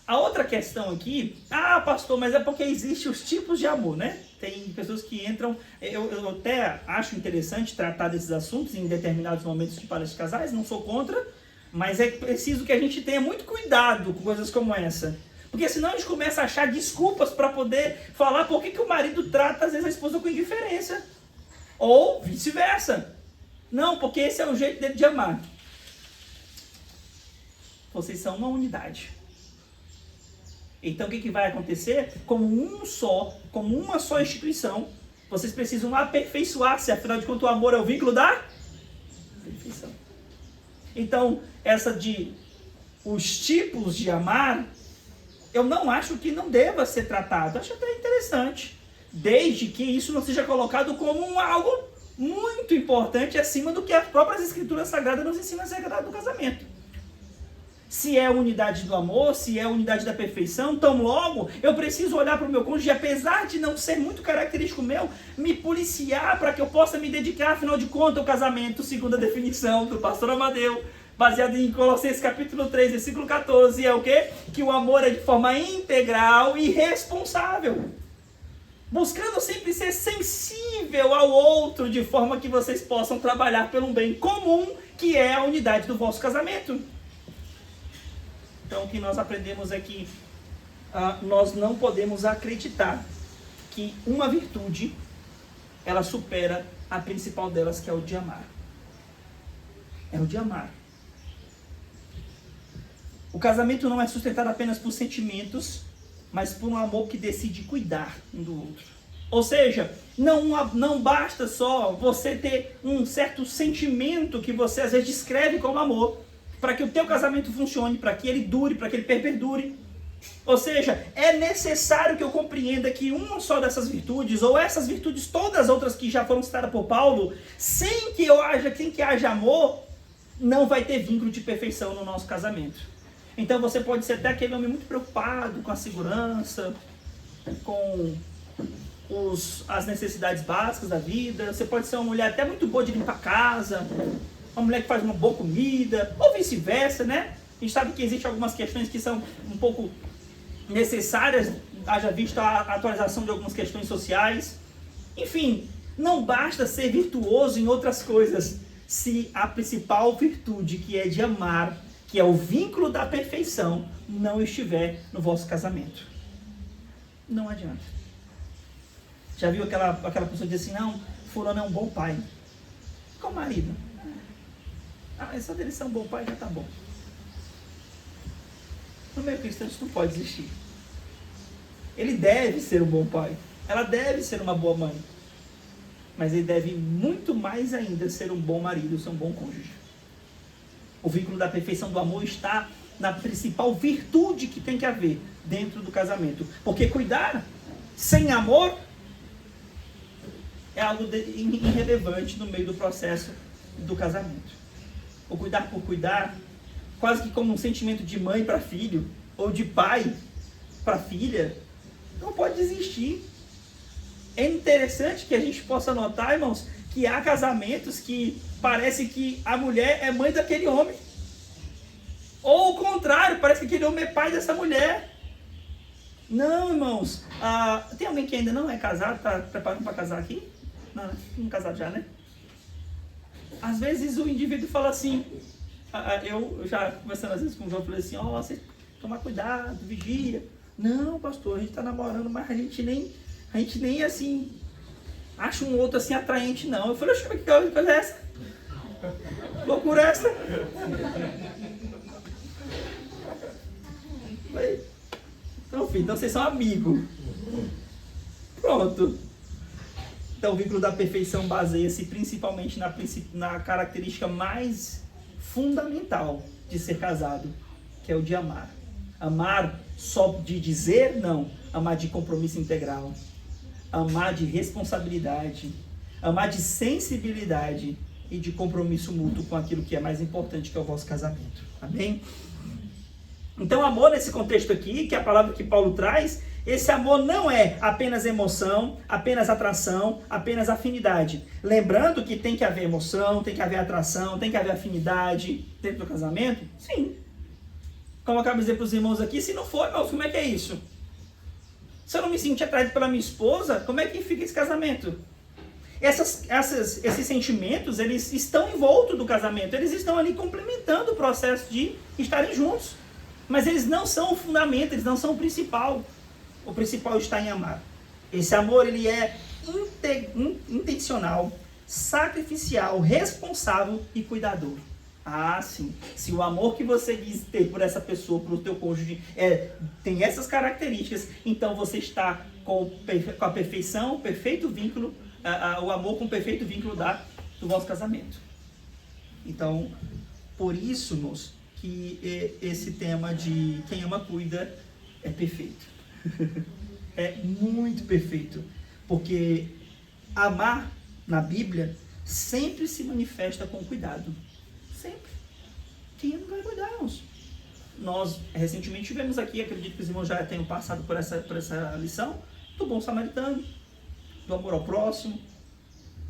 A outra questão aqui, pastor, mas é porque existem os tipos de amor, né? Tem pessoas que entram, eu até acho interessante tratar desses assuntos em determinados momentos de palestras de casais, não sou contra, mas é preciso que a gente tenha muito cuidado com coisas como essa. Porque senão a gente começa a achar desculpas para poder falar por que o marido trata às vezes a esposa com indiferença. Ou vice-versa. Não, porque esse é o jeito dele de amar. Vocês são uma unidade. Então o que vai acontecer? Como uma só instituição, vocês precisam aperfeiçoar-se, afinal de contas o amor é o vínculo da perfeição. Então, os tipos de amar, eu não acho que não deva ser tratado. Acho até interessante, desde que isso não seja colocado como algo muito importante acima do que as próprias escrituras sagradas nos ensinam acerca do casamento. Se é a unidade do amor, se é a unidade da perfeição, tão logo eu preciso olhar para o meu cônjuge, apesar de não ser muito característico meu, me policiar para que eu possa me dedicar, afinal de contas, ao casamento, segundo a definição do pastor Amadeu, baseado em Colossenses capítulo 3, versículo 14, é o quê? Que o amor é de forma integral e responsável. Buscando sempre ser sensível ao outro, de forma que vocês possam trabalhar pelo bem comum, que é a unidade do vosso casamento. Então, o que nós aprendemos é que nós não podemos acreditar que uma virtude, ela supera a principal delas, que é o de amar. É o de amar. O casamento não é sustentado apenas por sentimentos, mas por um amor que decide cuidar um do outro. Ou seja, não basta só você ter um certo sentimento que você às vezes descreve como amor, para que o teu casamento funcione, para que ele dure, para que ele perdure. Ou seja, é necessário que eu compreenda que uma só dessas virtudes, ou essas virtudes, todas as outras que já foram citadas por Paulo, sem que haja amor, não vai ter vínculo de perfeição no nosso casamento. Então você pode ser até aquele homem muito preocupado com a segurança, com as necessidades básicas da vida. Você pode ser uma mulher até muito boa de limpar a casa, uma mulher que faz uma boa comida, ou vice-versa, né? A gente sabe que existem algumas questões que são um pouco necessárias, haja visto a atualização de algumas questões sociais. Enfim, não basta ser virtuoso em outras coisas, se a principal virtude, que é de amar, que é o vínculo da perfeição, não estiver no vosso casamento. Não adianta. Já viu aquela pessoa que diz assim, não, fulano é um bom pai. Qual marido? Só dele ser um bom pai já tá bom. No meio cristão isso não pode existir. Ele deve ser um bom pai. Ela deve ser uma boa mãe. Mas ele deve muito mais ainda ser um bom marido, ser um bom cônjuge. O vínculo da perfeição do amor está na principal virtude que tem que haver dentro do casamento. Porque cuidar sem amor é algo irrelevante no meio do processo do casamento. O cuidar por cuidar, quase que como um sentimento de mãe para filho, ou de pai para filha, não pode existir. É interessante que a gente possa notar, irmãos, que há casamentos que parece que a mulher é mãe daquele homem. Ou o contrário, parece que aquele homem é pai dessa mulher. Não, irmãos. Tem alguém que ainda não é casado, está preparando para casar aqui? Não casado já, né? Às vezes o indivíduo fala assim, eu já conversando às vezes com o João, falei assim, você toma cuidado, vigia. Não, pastor, a gente está namorando, mas a gente nem assim, acha um outro assim atraente, não. Eu falei, que coisa é essa? Loucura é essa? Falei, então, filho, então vocês são amigos. Pronto. Então, o vínculo da perfeição baseia-se principalmente na característica mais fundamental de ser casado, que é o de amar. Amar só de dizer, não. Amar de compromisso integral. Amar de responsabilidade. Amar de sensibilidade e de compromisso mútuo com aquilo que é mais importante, que é o vosso casamento. Amém? Então, amor nesse contexto aqui, que é a palavra que Paulo traz, esse amor não é apenas emoção, apenas atração, apenas afinidade. Lembrando que tem que haver emoção, tem que haver atração, tem que haver afinidade dentro do casamento? Sim. Como eu acabo de dizer para os irmãos aqui, se não for, irmãos, como é que é isso? Se eu não me sentir atraído pela minha esposa, como é que fica esse casamento? Esses sentimentos, eles estão envoltos do casamento, eles estão ali complementando o processo de estarem juntos. Mas eles não são o fundamento, eles não são o principal. O principal está em amar. Esse amor, ele é intencional, sacrificial, responsável e cuidador. Ah, sim. Se o amor que você diz ter por essa pessoa, por o teu cônjuge, tem essas características, então você está com a perfeição, o perfeito vínculo, o amor com o perfeito vínculo do vosso casamento. Então, por isso, irmãos, que esse tema de quem ama cuida é perfeito. É muito perfeito. Porque amar na Bíblia sempre se manifesta com cuidado. Sempre. Quem não vai cuidar, irmãos? Nós recentemente tivemos aqui, acredito que os irmãos já tenham passado por essa lição, do bom samaritano, do amor ao próximo.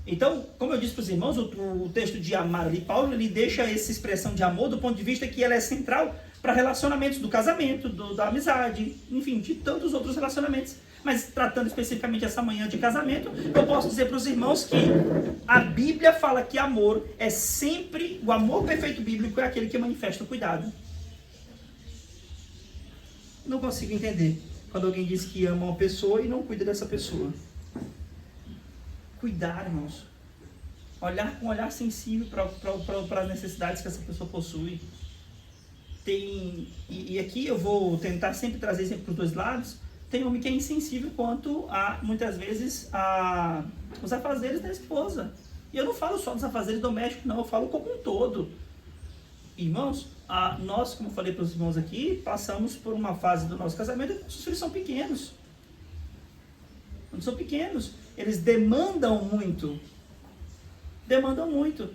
Então, como eu disse para os irmãos, o texto de amar ali, Paulo, ele deixa essa expressão de amor do ponto de vista que ela é central para relacionamentos do casamento, da amizade, enfim, de tantos outros relacionamentos. Mas tratando especificamente essa manhã de casamento, eu posso dizer para os irmãos que a Bíblia fala que amor é sempre, o amor perfeito bíblico é aquele que manifesta o cuidado. Não consigo entender quando alguém diz que ama uma pessoa e não cuida dessa pessoa. Cuidar, irmãos. Olhar com um olhar sensível para as necessidades que essa pessoa possui. E aqui eu vou tentar sempre trazer sempre para os dois lados. Tem homem que é insensível quanto a, muitas vezes, os afazeres da esposa. E eu não falo só dos afazeres domésticos, não. Eu falo como um todo. Irmãos, nós, como eu falei para os irmãos aqui, passamos por uma fase do nosso casamento e nossos filhos são pequenos. Quando são pequenos, eles demandam muito. Demandam muito.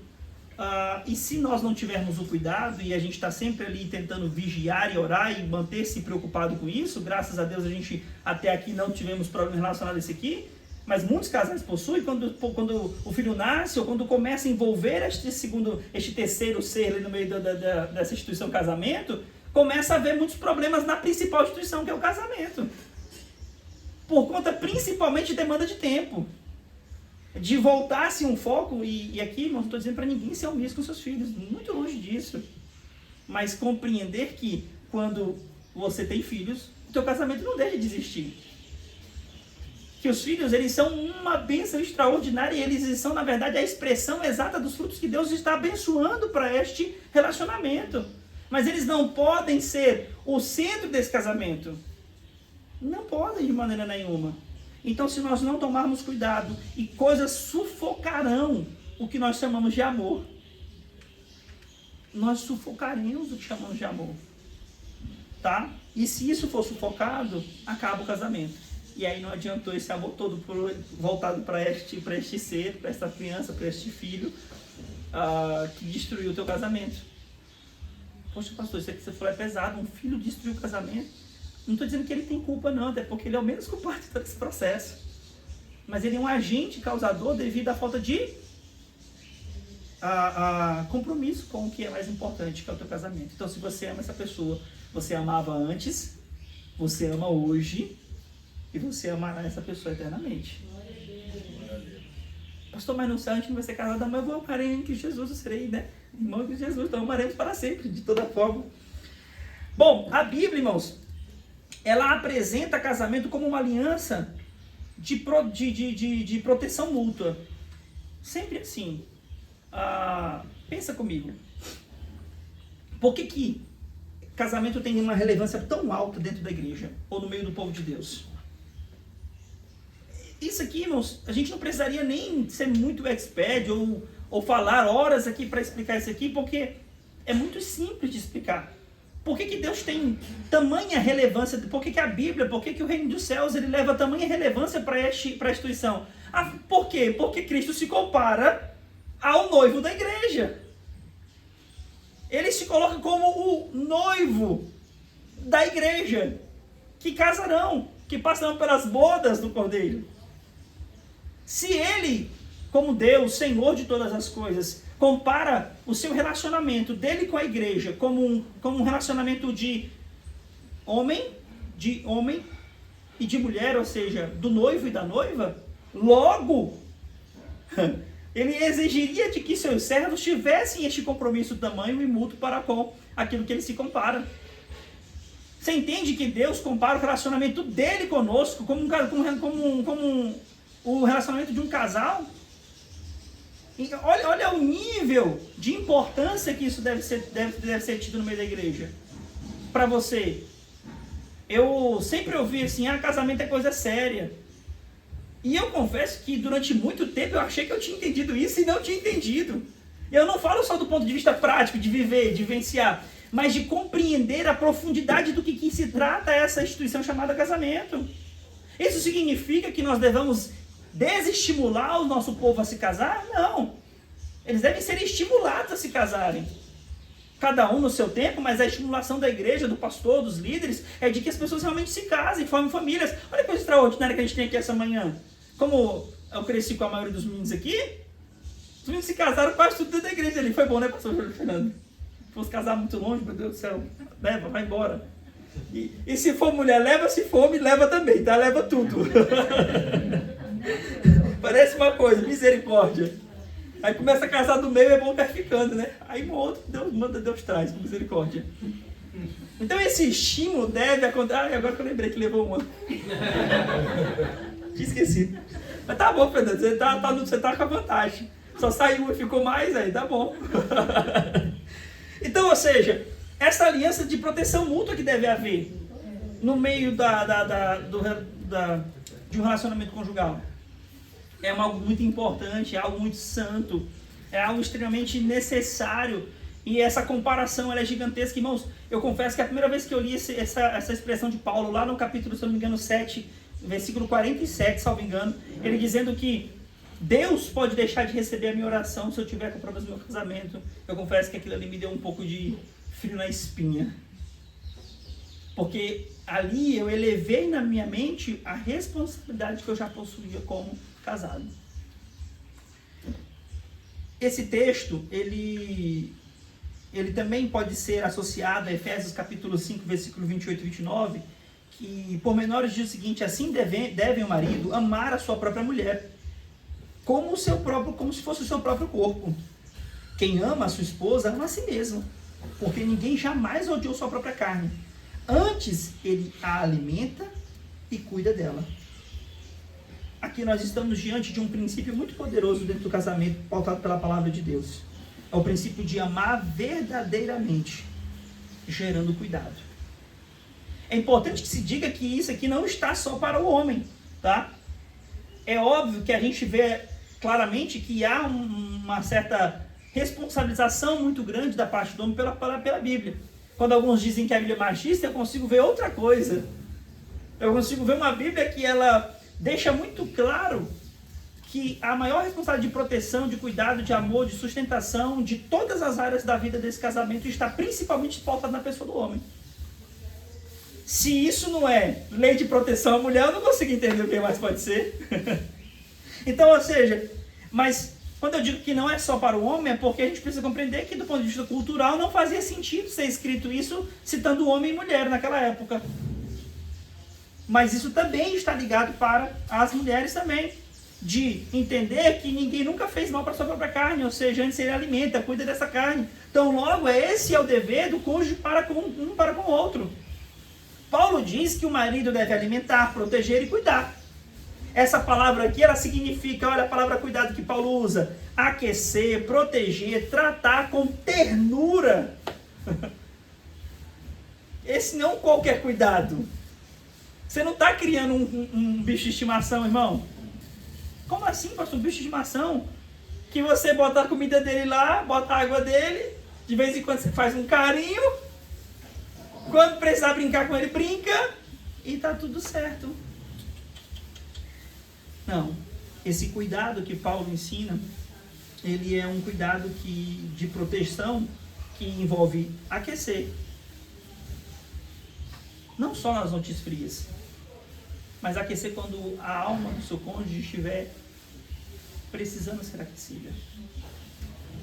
E se nós não tivermos o cuidado, e a gente está sempre ali tentando vigiar e orar e manter-se preocupado com isso, graças a Deus a gente até aqui não tivemos problema relacionado a isso aqui, mas muitos casais possuem, quando o filho nasce, ou quando começa a envolver este terceiro ser ali no meio dessa instituição casamento, começa a haver muitos problemas na principal instituição, que é o casamento. Por conta principalmente de demanda de tempo. De voltar-se um foco, e aqui não estou dizendo para ninguém ser omisso com seus filhos, muito longe disso. Mas compreender que quando você tem filhos, o teu casamento não deixa de existir. Que os filhos, eles são uma bênção extraordinária e eles são, na verdade, a expressão exata dos frutos que Deus está abençoando para este relacionamento. Mas eles não podem ser o centro desse casamento. Não podem de maneira nenhuma. Então, se nós não tomarmos cuidado, e coisas sufocarão o que nós chamamos de amor. Nós sufocaremos o que chamamos de amor. Tá? E se isso for sufocado, acaba o casamento. E aí não adiantou esse amor todo voltado para este ser, para esta criança, para este filho, que destruiu o teu casamento. Poxa, pastor, isso aqui que você falou é pesado. Um filho destruiu o casamento. Não estou dizendo que ele tem culpa, não, até porque ele é o menos culpado de todo esse processo. Mas ele é um agente causador devido à falta de compromisso com o que é mais importante, que é o teu casamento. Então, se você ama essa pessoa, você amava antes, você ama hoje, e você amará essa pessoa eternamente. Pastor, mas no céu a gente não vai ser casado, mas eu vou amar em que Jesus eu serei, né? Irmão de Jesus, então amaremos para sempre, de toda forma. Bom, a Bíblia, irmãos, ela apresenta casamento como uma aliança de proteção mútua. Sempre assim. Pensa comigo. Por que casamento tem uma relevância tão alta dentro da igreja? Ou no meio do povo de Deus? Isso aqui, irmãos, a gente não precisaria nem ser muito expert ou falar horas aqui para explicar isso aqui, porque é muito simples de explicar. Por que Deus tem tamanha relevância? Por que a Bíblia, por que o reino dos céus ele leva tamanha relevância para a instituição? Por quê? Porque Cristo se compara ao noivo da igreja. Ele se coloca como o noivo da igreja, que casarão, que passarão pelas bodas do Cordeiro. Se ele, como Deus, Senhor de todas as coisas, compara o seu relacionamento dele com a igreja como um relacionamento de homem e de mulher, ou seja, do noivo e da noiva, logo, ele exigiria de que seus servos tivessem este compromisso tamanho e mútuo para com aquilo que ele se compara. Você entende que Deus compara o relacionamento dele conosco como o relacionamento de um casal? E olha o nível de importância que isso deve ser tido no meio da igreja. Para você. Eu sempre ouvi assim, casamento é coisa séria. E eu confesso que durante muito tempo eu achei que eu tinha entendido isso e não tinha entendido. Eu não falo só do ponto de vista prático, de viver, de vivenciar, mas de compreender a profundidade do que se trata essa instituição chamada casamento. Isso significa que nós devemos desestimular o nosso povo a se casar? Não. Eles devem ser estimulados a se casarem. Cada um no seu tempo, mas a estimulação da igreja, do pastor, dos líderes, é de que as pessoas realmente se casem, formem famílias. Olha que coisa extraordinária que a gente tem aqui essa manhã. Como eu cresci com a maioria dos meninos aqui, os meninos se casaram quase tudo dentro da igreja ali. Foi bom, né, pastor Fernando? Se fosse casar muito longe, meu Deus do céu, leva, vai embora. E se for mulher, leva, se for homem, leva também, tá? Leva tudo. Parece uma coisa, misericórdia. Aí começa a casar do meio, é bom estar ficando, né? Aí um outro, Deus traz, com misericórdia. Então esse estímulo deve acontecer. Agora que eu lembrei que levou uma. Tinha esquecido. Mas tá bom, Fernando, você tá com a vantagem. Só saiu e ficou mais, aí tá bom. Então, ou seja, essa aliança de proteção mútua que deve haver no meio de um relacionamento conjugal. É algo muito importante, é algo muito santo, é algo extremamente necessário. E essa comparação ela é gigantesca. Irmãos, eu confesso que a primeira vez que eu li essa expressão de Paulo, lá no capítulo, se não me engano, 7, versículo 47, salvo engano, ele dizendo que Deus pode deixar de receber a minha oração se eu tiver com problemas no meu casamento. Eu confesso que aquilo ali me deu um pouco de frio na espinha. Porque ali eu elevei na minha mente a responsabilidade que eu já possuía como casado. Esse texto, ele também pode ser associado a Efésios capítulo 5, versículo 28 e 29, que por menores diz o seguinte: assim deve o marido amar a sua própria mulher, como se fosse o seu próprio corpo. Quem ama a sua esposa, ama a si mesmo, porque ninguém jamais odiou sua própria carne. Antes, ele a alimenta e cuida dela. Aqui nós estamos diante de um princípio muito poderoso dentro do casamento, pautado pela palavra de Deus. É o princípio de amar verdadeiramente, gerando cuidado. É importante que se diga que isso aqui não está só para o homem, tá? É óbvio que a gente vê claramente que há uma certa responsabilização muito grande da parte do homem pela Bíblia. Quando alguns dizem que a Bíblia é machista, eu consigo ver outra coisa. Eu consigo ver uma Bíblia que ela deixa muito claro que a maior responsabilidade de proteção, de cuidado, de amor, de sustentação, de todas as áreas da vida desse casamento está principalmente pautada na pessoa do homem. Se isso não é lei de proteção à mulher, eu não consigo entender o que mais pode ser. Então, ou seja, mas quando eu digo que não é só para o homem, é porque a gente precisa compreender que do ponto de vista cultural não fazia sentido ser escrito isso citando homem e mulher naquela época. Mas isso também está ligado para as mulheres também, de entender que ninguém nunca fez mal para a sua própria carne, ou seja, antes ele alimenta, cuida dessa carne. Então, logo, esse é o dever do cônjuge para com o outro. Paulo diz que o marido deve alimentar, proteger e cuidar. Essa palavra aqui, ela significa, olha a palavra cuidado que Paulo usa, aquecer, proteger, tratar com ternura. Esse não é qualquer cuidado. Você não está criando um bicho de estimação, irmão. Como assim, pastor? Um bicho de estimação? Que você bota a comida dele lá, bota a água dele, de vez em quando você faz um carinho, quando precisar brincar com ele, brinca, e está tudo certo. Não. Esse cuidado que Paulo ensina, ele é um cuidado de proteção que envolve aquecer. Não só nas noites frias, mas aquecer quando a alma do seu cônjuge estiver precisando ser aquecida.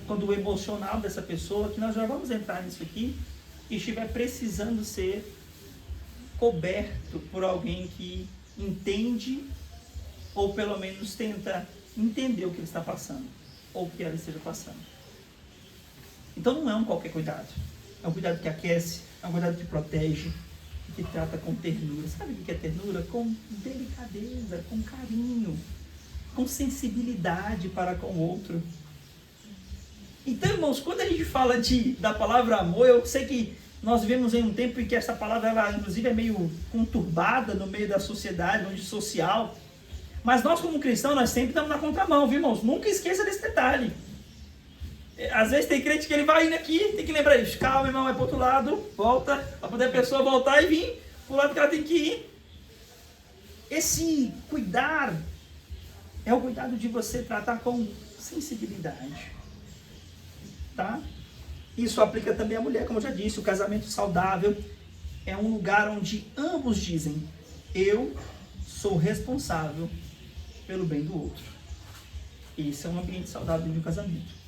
Quando o emocional dessa pessoa, que nós já vamos entrar nisso aqui, estiver precisando ser coberto por alguém que entende, ou pelo menos tenta entender o que ele está passando, ou o que ela esteja passando. Então não é um qualquer cuidado. É um cuidado que aquece, é um cuidado que protege, que trata com ternura. Sabe o que é ternura? Com delicadeza, com carinho, com sensibilidade para com o outro. Então, irmãos, quando a gente fala da palavra amor, eu sei que nós vivemos em um tempo em que essa palavra, ela, inclusive, é meio conturbada no meio da sociedade, no meio social. Mas nós, como cristãos, nós sempre estamos na contramão, viu, irmãos? Nunca esqueça desse detalhe. Às vezes tem crente que ele vai indo aqui, tem que lembrar isso. Calma, irmão, vai para o outro lado, volta, para poder a pessoa voltar e vir para o lado que ela tem que ir. Esse cuidar é o cuidado de você tratar com sensibilidade. Tá? Isso aplica também à mulher, como eu já disse. O casamento saudável é um lugar onde ambos dizem: eu sou responsável pelo bem do outro. Esse é um ambiente saudável de um casamento.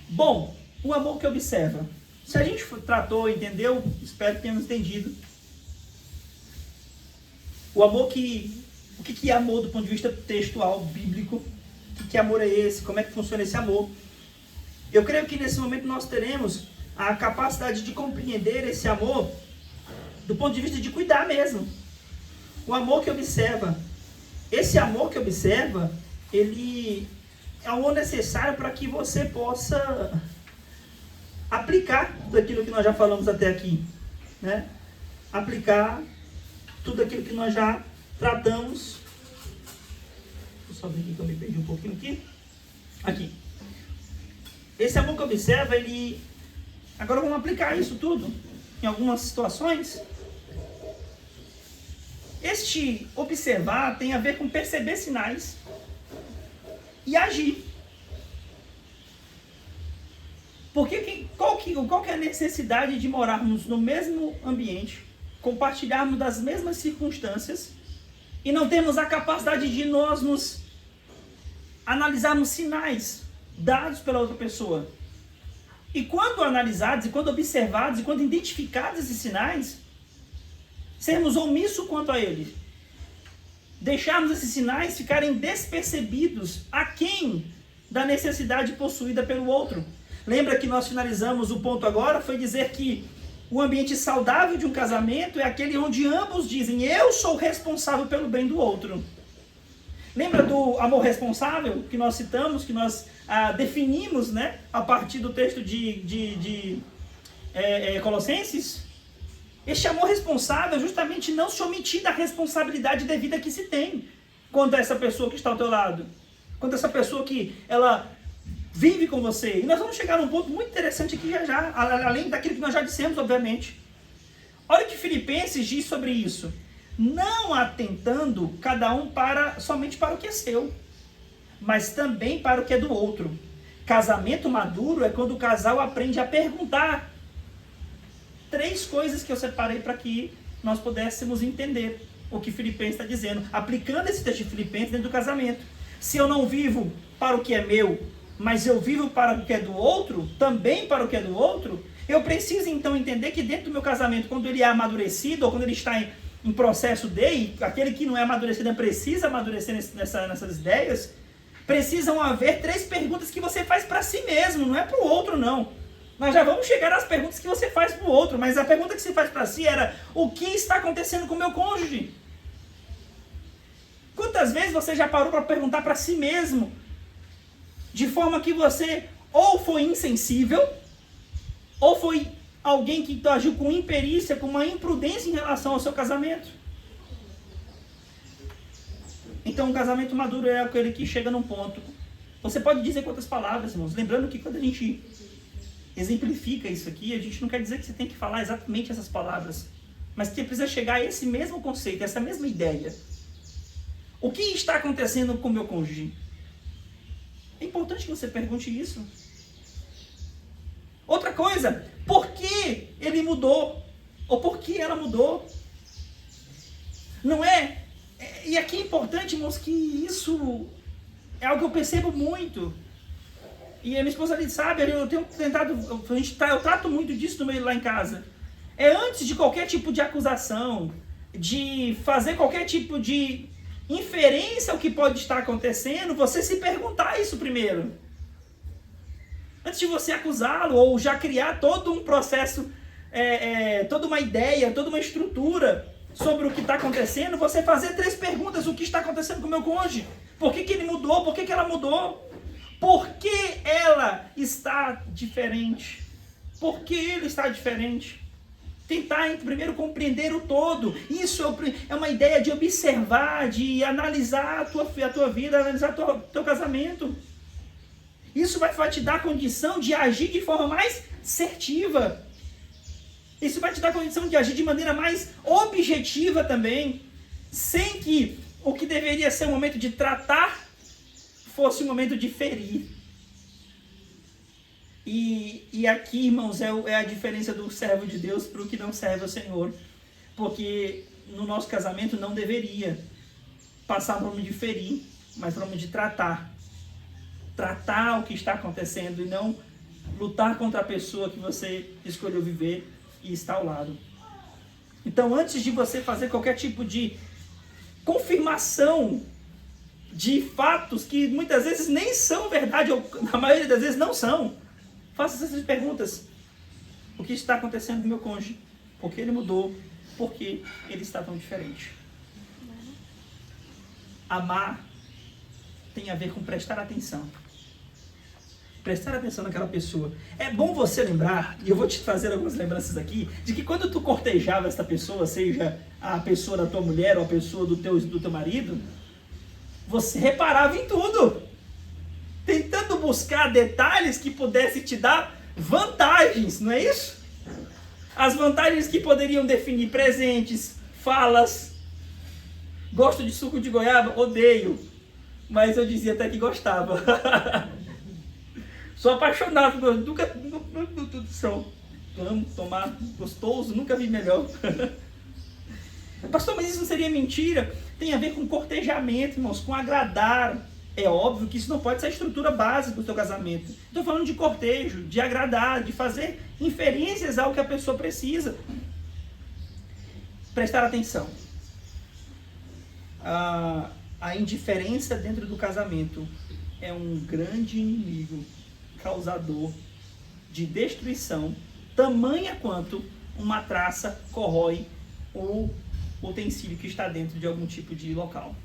Bom, o amor que observa. Se a gente tratou, entendeu? Espero que tenhamos entendido. O amor o que é amor do ponto de vista textual, bíblico? O que amor é esse? Como é que funciona esse amor? Eu creio que nesse momento nós teremos a capacidade de compreender esse amor do ponto de vista de cuidar mesmo. O amor que observa. Esse amor que observa, ele é o necessário para que você possa aplicar tudo aquilo que nós já falamos até aqui, né? Aplicar tudo aquilo que nós já tratamos. Deixa eu só ver aqui que eu me perdi um pouquinho aqui. Aqui. Esse amor que observa, ele... Agora vamos aplicar isso tudo em algumas situações. Este observar tem a ver com perceber sinais e agir. Porque qual que é a necessidade de morarmos no mesmo ambiente, compartilharmos das mesmas circunstâncias e não termos a capacidade de nós nos analisarmos sinais dados pela outra pessoa? E quando analisados, e quando observados, e quando identificados esses sinais, sermos omissos quanto a eles. Deixarmos esses sinais ficarem despercebidos aquém da necessidade possuída pelo outro. Lembra que nós finalizamos o ponto agora? Foi dizer que o ambiente saudável de um casamento é aquele onde ambos dizem: eu sou responsável pelo bem do outro. Lembra do amor responsável que nós citamos, que nós definimos, né, a partir do texto de Colossenses? Este amor responsável é justamente não se omitir da responsabilidade devida que se tem quanto a essa pessoa que está ao teu lado, quanto a essa pessoa que ela vive com você. E nós vamos chegar num ponto muito interessante aqui já, além daquilo que nós já dissemos, obviamente. Olha o que Filipenses diz sobre isso. Não atentando cada um somente para o que é seu, mas também para o que é do outro. Casamento maduro é quando o casal aprende a perguntar. 3 coisas que eu separei para que nós pudéssemos entender o que Filipenses está dizendo, aplicando esse texto de Filipenses dentro do casamento. Se eu não vivo para o que é meu, mas eu vivo para o que é do outro, também para o que é do outro, eu preciso então entender que dentro do meu casamento, quando ele é amadurecido, ou quando ele está em processo de, aquele que não é amadurecido precisa amadurecer nessas ideias, precisam haver 3 perguntas que você faz para si mesmo, não é para o outro não. Nós já vamos chegar às perguntas que você faz para o outro, mas a pergunta que você faz para si era: o que está acontecendo com o meu cônjuge? Quantas vezes você já parou para perguntar para si mesmo, de forma que você ou foi insensível, ou foi alguém que agiu com imperícia, com uma imprudência em relação ao seu casamento? Então, um casamento maduro é aquele que chega num ponto. Você pode dizer quantas palavras, irmãos, lembrando que quando a gente exemplifica isso aqui, a gente não quer dizer que você tem que falar exatamente essas palavras, mas que precisa chegar a esse mesmo conceito, essa mesma ideia. O que está acontecendo com o meu cônjuge? É importante que você pergunte isso. Outra coisa, por que ele mudou? Ou por que ela mudou? Não é? E aqui é importante, irmãos, que isso é algo que eu percebo muito. E a minha esposa ali sabe, eu tenho tentado, eu trato muito disso no meio lá em casa. É antes de qualquer tipo de acusação, de fazer qualquer tipo de inferência ao que pode estar acontecendo, você se perguntar isso primeiro. Antes de você acusá-lo ou já criar todo um processo, toda uma ideia, toda uma estrutura sobre o que está acontecendo, você fazer 3 perguntas: o que está acontecendo com o meu cônjuge? Por que ele mudou? Por que ela mudou? Por que ela está diferente? Por que ele está diferente? Tentar primeiro compreender o todo. Isso é uma ideia de observar, de analisar a tua vida, analisar o teu casamento. Isso vai te dar condição de agir de forma mais assertiva. Isso vai te dar condição de agir de maneira mais objetiva também. Sem que o que deveria ser um momento de tratar fosse um momento de ferir. E aqui, irmãos, é a diferença do servo de Deus para o que não serve ao Senhor. Porque no nosso casamento não deveria passar por um de ferir, mas por um de tratar. Tratar o que está acontecendo e não lutar contra a pessoa que você escolheu viver e está ao lado. Então, antes de você fazer qualquer tipo de confirmação de fatos que muitas vezes nem são verdade, ou na maioria das vezes não são, faça essas perguntas. O que está acontecendo com meu cônjuge? Por que ele mudou? Por que ele está tão diferente? Amar tem a ver com prestar atenção. Prestar atenção naquela pessoa. É bom você lembrar, e eu vou te fazer algumas lembranças aqui, de que quando tu cortejava essa pessoa, seja a pessoa da tua mulher ou a pessoa do teu marido, você reparava em tudo, tentando buscar detalhes que pudessem te dar vantagens, não é isso? As vantagens que poderiam definir presentes, falas. Gosto de suco de goiaba? Odeio. Mas eu dizia até que gostava. Sou apaixonado, nunca, meu Deus do céu, amo tomar, gostoso, nunca vi melhor. Pastor, mas isso não seria mentira? Tem a ver com cortejamento, irmãos, com agradar. É óbvio que isso não pode ser a estrutura básica do teu casamento. Estou falando de cortejo, de agradar, de fazer inferências ao que a pessoa precisa. Prestar atenção. A indiferença dentro do casamento é um grande inimigo causador de destruição, tamanha quanto uma traça corrói o utensílio que está dentro de algum tipo de local.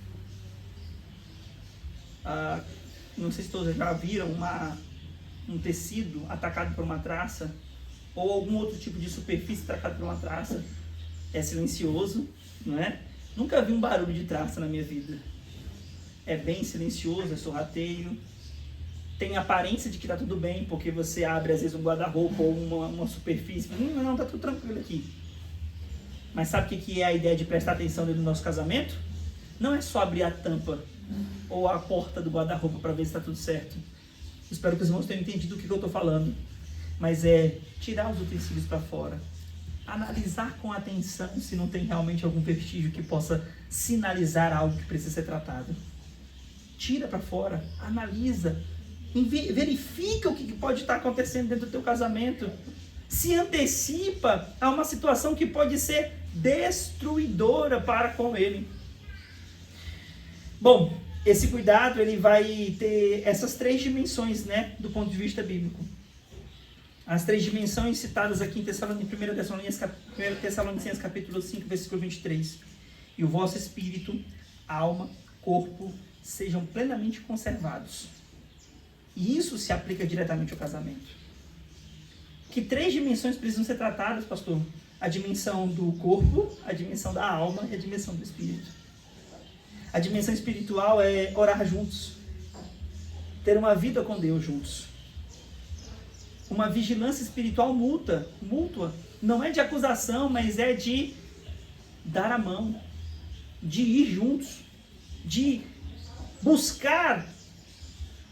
Não sei se todos já viram um tecido atacado por uma traça, ou algum outro tipo de superfície atacado por uma traça. É silencioso, não é? Nunca vi um barulho de traça na minha vida. É bem silencioso, é sorrateiro. Tem aparência de que está tudo bem, porque você abre às vezes um guarda-roupa ou uma superfície. Não, está tudo tranquilo aqui. Mas sabe o que é a ideia de prestar atenção dentro do nosso casamento? Não é só abrir a tampa ou a porta do guarda-roupa para ver se está tudo certo. Espero que os irmãos tenham entendido o que eu estou falando. Mas é tirar os utensílios para fora. Analisar com atenção se não tem realmente algum vestígio que possa sinalizar algo que precisa ser tratado. Tira para fora, analisa. Verifica o que pode estar acontecendo dentro do teu casamento. Se antecipa a uma situação que pode ser destruidora para com ele. Bom, esse cuidado ele vai ter essas três dimensões, né, do ponto de vista bíblico. As três dimensões citadas aqui em 1 Tessalonicenses capítulo 5, versículo 23. E o vosso espírito, alma, corpo sejam plenamente conservados. E isso se aplica diretamente ao casamento. Que três dimensões precisam ser tratadas, pastor? A dimensão do corpo, a dimensão da alma e a dimensão do espírito. A dimensão espiritual é orar juntos. Ter uma vida com Deus juntos. Uma vigilância espiritual mútua. Não é de acusação, mas é de dar a mão. De ir juntos. De buscar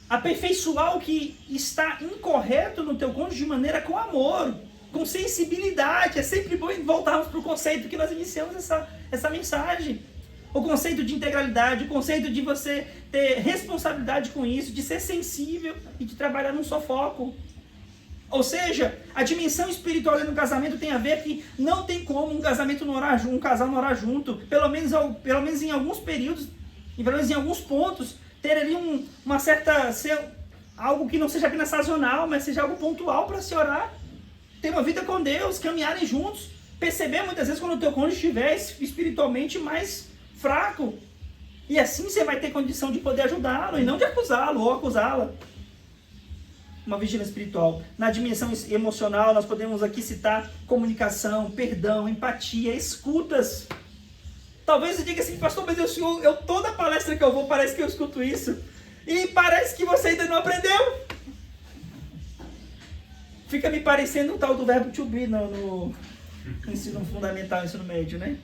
aperfeiçoar o que está incorreto no teu cônjuge de maneira com amor, com sensibilidade. É sempre bom voltarmos para o conceito que nós iniciamos essa mensagem. O conceito de integralidade, o conceito de você ter responsabilidade com isso, de ser sensível e de trabalhar num só foco. Ou seja, a dimensão espiritual no casamento tem a ver que não tem como um casamento não orar junto, um casal não orar junto, pelo menos em alguns períodos, pelo menos em alguns pontos, ter ali uma certa, algo que não seja apenas sazonal, mas seja algo pontual para se orar, ter uma vida com Deus, caminharem juntos, perceber muitas vezes quando o teu cônjuge estiver espiritualmente mais fraco, E assim você vai ter condição de poder ajudá-lo e não de acusá-lo ou acusá-la. Uma vigilância espiritual. Na dimensão emocional, nós podemos aqui citar comunicação, perdão, empatia, escutas. Talvez você diga assim, pastor, mas toda palestra que eu vou parece que eu escuto isso. E parece que você ainda não aprendeu. Fica me parecendo o tal do verbo to be no ensino fundamental, ensino médio, né?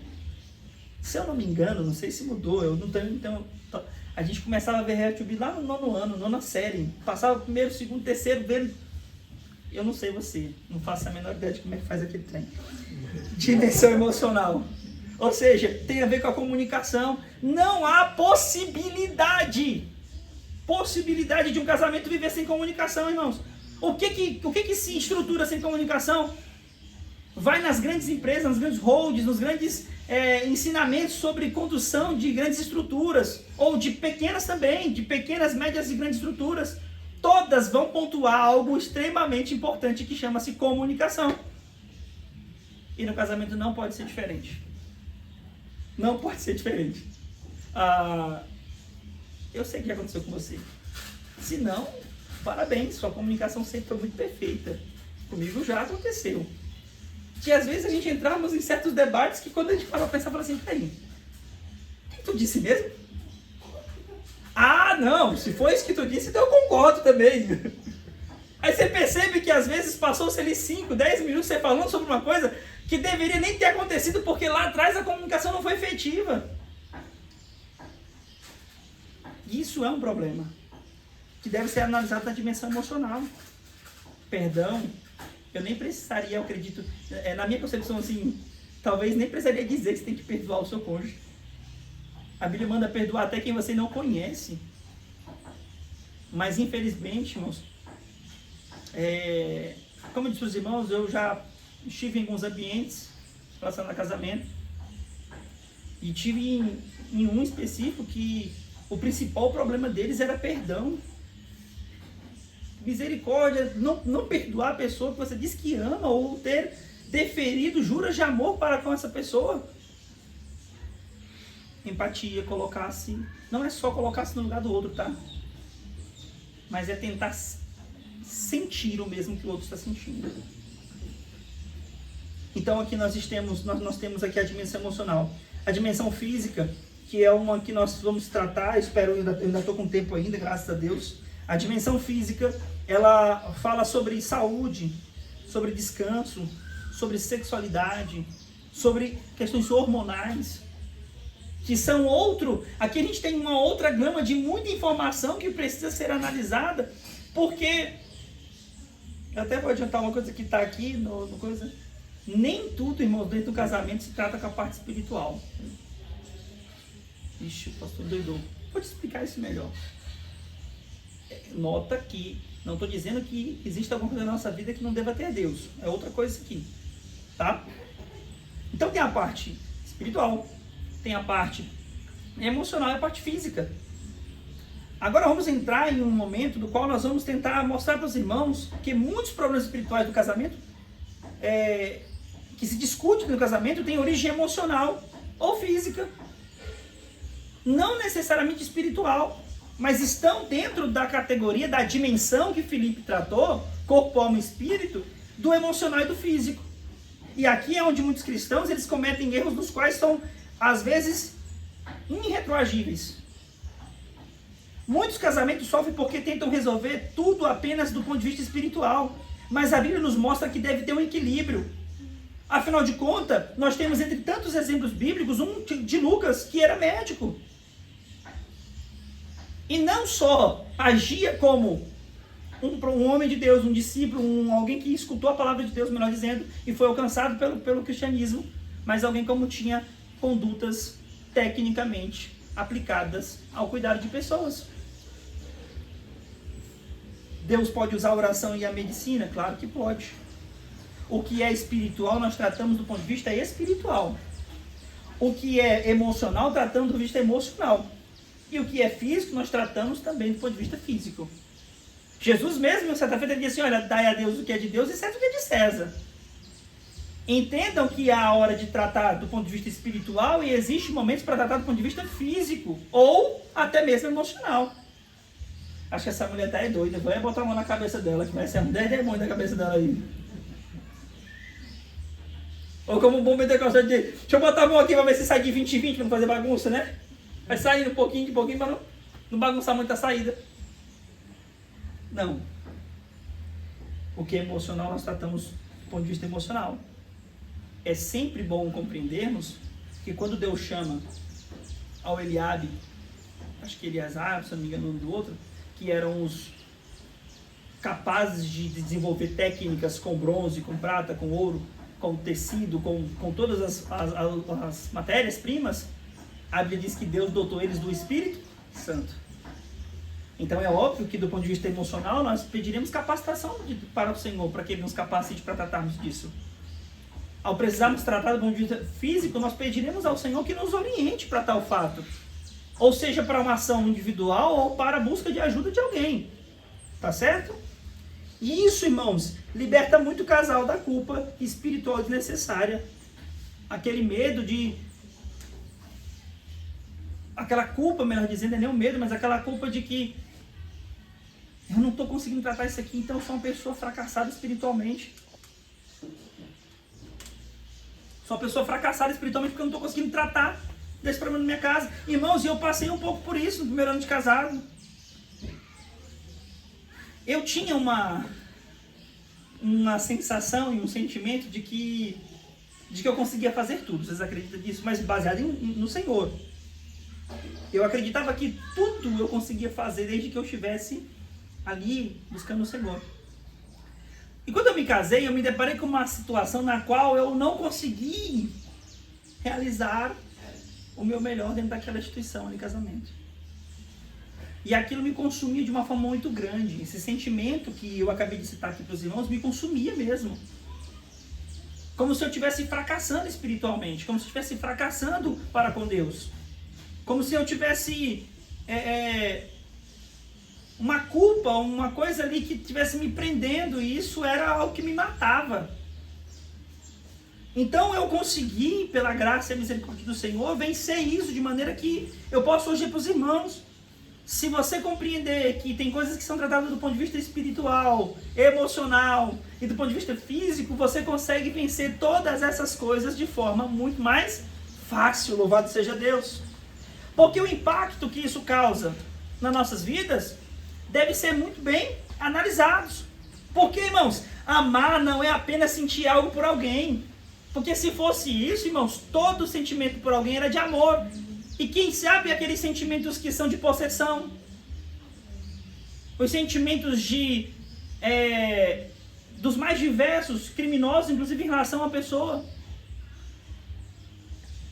Se eu não me engano, não sei se mudou, eu não tenho, então, a gente começava a ver verbo to be lá no nono ano, nona série. Passava o primeiro, segundo, terceiro, vendo. Eu não sei você, não faço a menor ideia de como é que faz aquele trem. Dimensão emocional. Ou seja, tem a ver com a comunicação. Não há possibilidade de um casamento viver sem comunicação, irmãos. O que se estrutura sem comunicação? Vai nas grandes empresas, nos grandes holds, nos grandes ensinamentos sobre condução de grandes estruturas, ou de pequenas também, de pequenas, médias e grandes estruturas. Todas vão pontuar algo extremamente importante que chama-se comunicação. E no casamento não pode ser diferente. Não pode ser diferente. Eu sei o que aconteceu com você. Se não, parabéns, sua comunicação sempre foi muito perfeita. Comigo já aconteceu. Que às vezes a gente entrávamos em certos debates que quando a gente parou a pensar, fala assim, peraí, o que tu disse mesmo? Ah, não, se foi isso que tu disse, então eu concordo também. Aí você percebe que às vezes passou-se ali 5, 10 minutos você falando sobre uma coisa que deveria nem ter acontecido porque lá atrás a comunicação não foi efetiva. Isso é um problema que deve ser analisado na dimensão emocional. Perdão, eu nem precisaria, eu acredito, na minha concepção assim, talvez nem precisaria dizer que você tem que perdoar o seu cônjuge. A Bíblia manda perdoar até quem você não conhece. Mas infelizmente, irmãos, como eu disse para os irmãos, eu já estive em alguns ambientes relacionados a casamento e tive em um específico que o principal problema deles era perdão. Misericórdia, não perdoar a pessoa que você diz que ama ou ter ferido juras de amor para com essa pessoa. Empatia, colocar-se, não é só colocar-se no lugar do outro, tá? Mas é tentar sentir o mesmo que o outro está sentindo. Então aqui nós temos aqui a dimensão emocional. A dimensão física, que é uma que nós vamos tratar, eu ainda estou com tempo ainda, graças a Deus. A dimensão física, ela fala sobre saúde, sobre descanso, sobre sexualidade, sobre questões hormonais, que são aqui a gente tem uma outra gama de muita informação que precisa ser analisada, porque, eu até vou adiantar uma coisa que está aqui, no coisa, nem tudo, irmãos, dentro do casamento se trata com a parte espiritual. Ixi, o pastor doidou. Vou te explicar isso melhor. Nota que, não estou dizendo que existe alguma coisa na nossa vida que não deva ter Deus. É outra coisa aqui. Tá? Então tem a parte espiritual, tem a parte emocional e a parte física. Agora vamos entrar em um momento do qual nós vamos tentar mostrar para os irmãos que muitos problemas espirituais do casamento, que se discute no casamento, tem origem emocional ou física. Não necessariamente espiritual, mas estão dentro da categoria, da dimensão que Filipe tratou, corpo, alma e espírito, do emocional e do físico. E aqui é onde muitos cristãos eles cometem erros dos quais são, às vezes, irretroagíveis. Muitos casamentos sofrem porque tentam resolver tudo apenas do ponto de vista espiritual, mas a Bíblia nos mostra que deve ter um equilíbrio. Afinal de contas, nós temos entre tantos exemplos bíblicos, um de Lucas, que era médico. E não só agia como um homem de Deus, um discípulo, alguém que escutou a palavra de Deus, melhor dizendo, e foi alcançado pelo cristianismo, mas alguém como tinha condutas tecnicamente aplicadas ao cuidado de pessoas. Deus pode usar a oração e a medicina? Claro que pode. O que é espiritual nós tratamos do ponto de vista espiritual. O que é emocional tratamos do ponto de vista emocional. E o que é físico nós tratamos também do ponto de vista físico. Jesus mesmo, em certa feita, ele disse assim, olha, dai a Deus o que é de Deus e César o que é de César. Entendam que há a hora de tratar do ponto de vista espiritual e existe momentos para tratar do ponto de vista físico ou até mesmo emocional. Acho que essa mulher tá doida. Vai botar a mão na cabeça dela, que vai ser um 10 demônios na cabeça dela aí. Ou como um bom pentecostal de deixa eu botar a mão aqui para ver se sai de 20 em 20 para não fazer bagunça, né? Vai saindo um pouquinho de pouquinho para não bagunçar muito a saída. Não. O que é emocional nós tratamos do ponto de vista emocional. É sempre bom compreendermos que quando Deus chama ao Eliabe, acho que Eleazar, se não me engano, um do outro, que eram os capazes de desenvolver técnicas com bronze, com prata, com ouro, com tecido, com todas as matérias-primas, a Bíblia diz que Deus dotou eles do Espírito Santo. Então é óbvio que do ponto de vista emocional nós pediremos capacitação para o Senhor, para que Ele nos capacite para tratarmos disso. Ao precisarmos tratar do ponto de vista físico, nós pediremos ao Senhor que nos oriente para tal fato. Ou seja, para uma ação individual ou para a busca de ajuda de alguém. Tá certo? E isso, irmãos, liberta muito o casal da culpa espiritual desnecessária. Aquele medo de... Aquela culpa, melhor dizendo, não é nem o medo, mas aquela culpa de que eu não estou conseguindo tratar isso aqui, então eu sou uma pessoa fracassada espiritualmente. Sou uma pessoa fracassada espiritualmente porque eu não estou conseguindo tratar desse problema na minha casa. Irmãos, e eu passei um pouco por isso no primeiro ano de casado. Eu tinha uma sensação e um sentimento de que eu conseguia fazer tudo. Vocês acreditam nisso? Mas baseado no Senhor. Eu acreditava que tudo eu conseguia fazer desde que eu estivesse ali buscando o Senhor. E quando eu me casei, eu me deparei com uma situação na qual eu não consegui realizar o meu melhor dentro daquela instituição de casamento. E aquilo me consumia de uma forma muito grande. Esse sentimento que eu acabei de citar aqui para os irmãos me consumia mesmo. Como se eu estivesse fracassando espiritualmente, como se eu estivesse fracassando para com Deus. Como se eu tivesse uma culpa, uma coisa ali que estivesse me prendendo, e isso era algo que me matava. Então eu consegui, pela graça e a misericórdia do Senhor, vencer isso de maneira que eu posso hoje ir para os irmãos. Se você compreender que tem coisas que são tratadas do ponto de vista espiritual, emocional e do ponto de vista físico, você consegue vencer todas essas coisas de forma muito mais fácil, louvado seja Deus. Porque o impacto que isso causa nas nossas vidas deve ser muito bem analisado. Porque, irmãos, amar não é apenas sentir algo por alguém. Porque se fosse isso, irmãos, todo sentimento por alguém era de amor. E quem sabe aqueles sentimentos que são de possessão, os sentimentos dos mais diversos, criminosos, inclusive em relação à pessoa.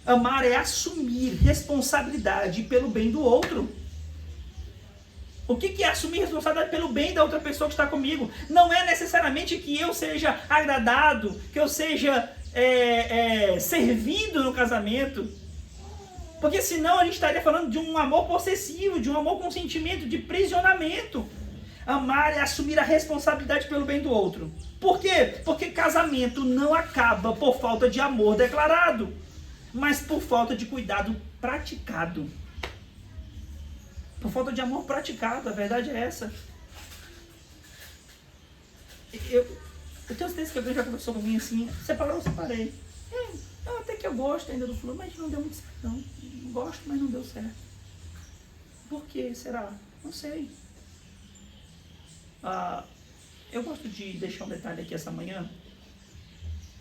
Amar é assumir responsabilidade pelo bem do outro. O que é assumir responsabilidade pelo bem da outra pessoa que está comigo? Não é necessariamente que eu seja agradado, que eu seja servido no casamento. Porque senão a gente estaria falando de um amor possessivo, de um amor com sentimento de prisionamento. Amar é assumir a responsabilidade pelo bem do outro. Por quê? Porque casamento não acaba por falta de amor declarado, mas por falta de cuidado praticado. Por falta de amor praticado, a verdade é essa. Eu tenho certeza que alguém já conversou comigo assim, separou ou separei? Até que eu gosto ainda do fulano, mas não deu muito certo não. Gosto, mas não deu certo. Por que será? Não sei. Eu gosto de deixar um detalhe aqui essa manhã,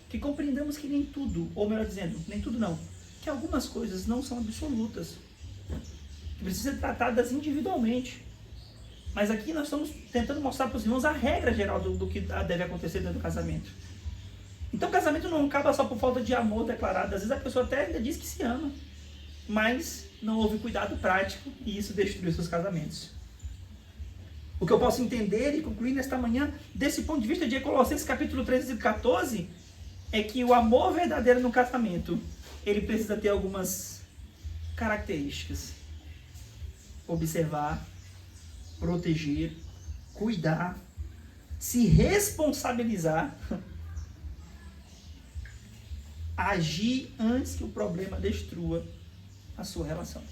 que compreendamos que nem tudo, ou melhor dizendo, nem tudo não, que algumas coisas não são absolutas, que precisam ser tratadas individualmente. Mas aqui nós estamos tentando mostrar para os irmãos a regra geral do que deve acontecer dentro do casamento. Então o casamento não acaba só por falta de amor declarado. Às vezes a pessoa até ainda diz que se ama, mas não houve cuidado prático e isso destrui seus casamentos. O que eu posso entender e concluir nesta manhã, desse ponto de vista de Colossenses capítulo 13 e 14, é que o amor verdadeiro no casamento, ele precisa ter algumas características. Observar, proteger, cuidar, se responsabilizar agir antes que o problema destrua a sua relação.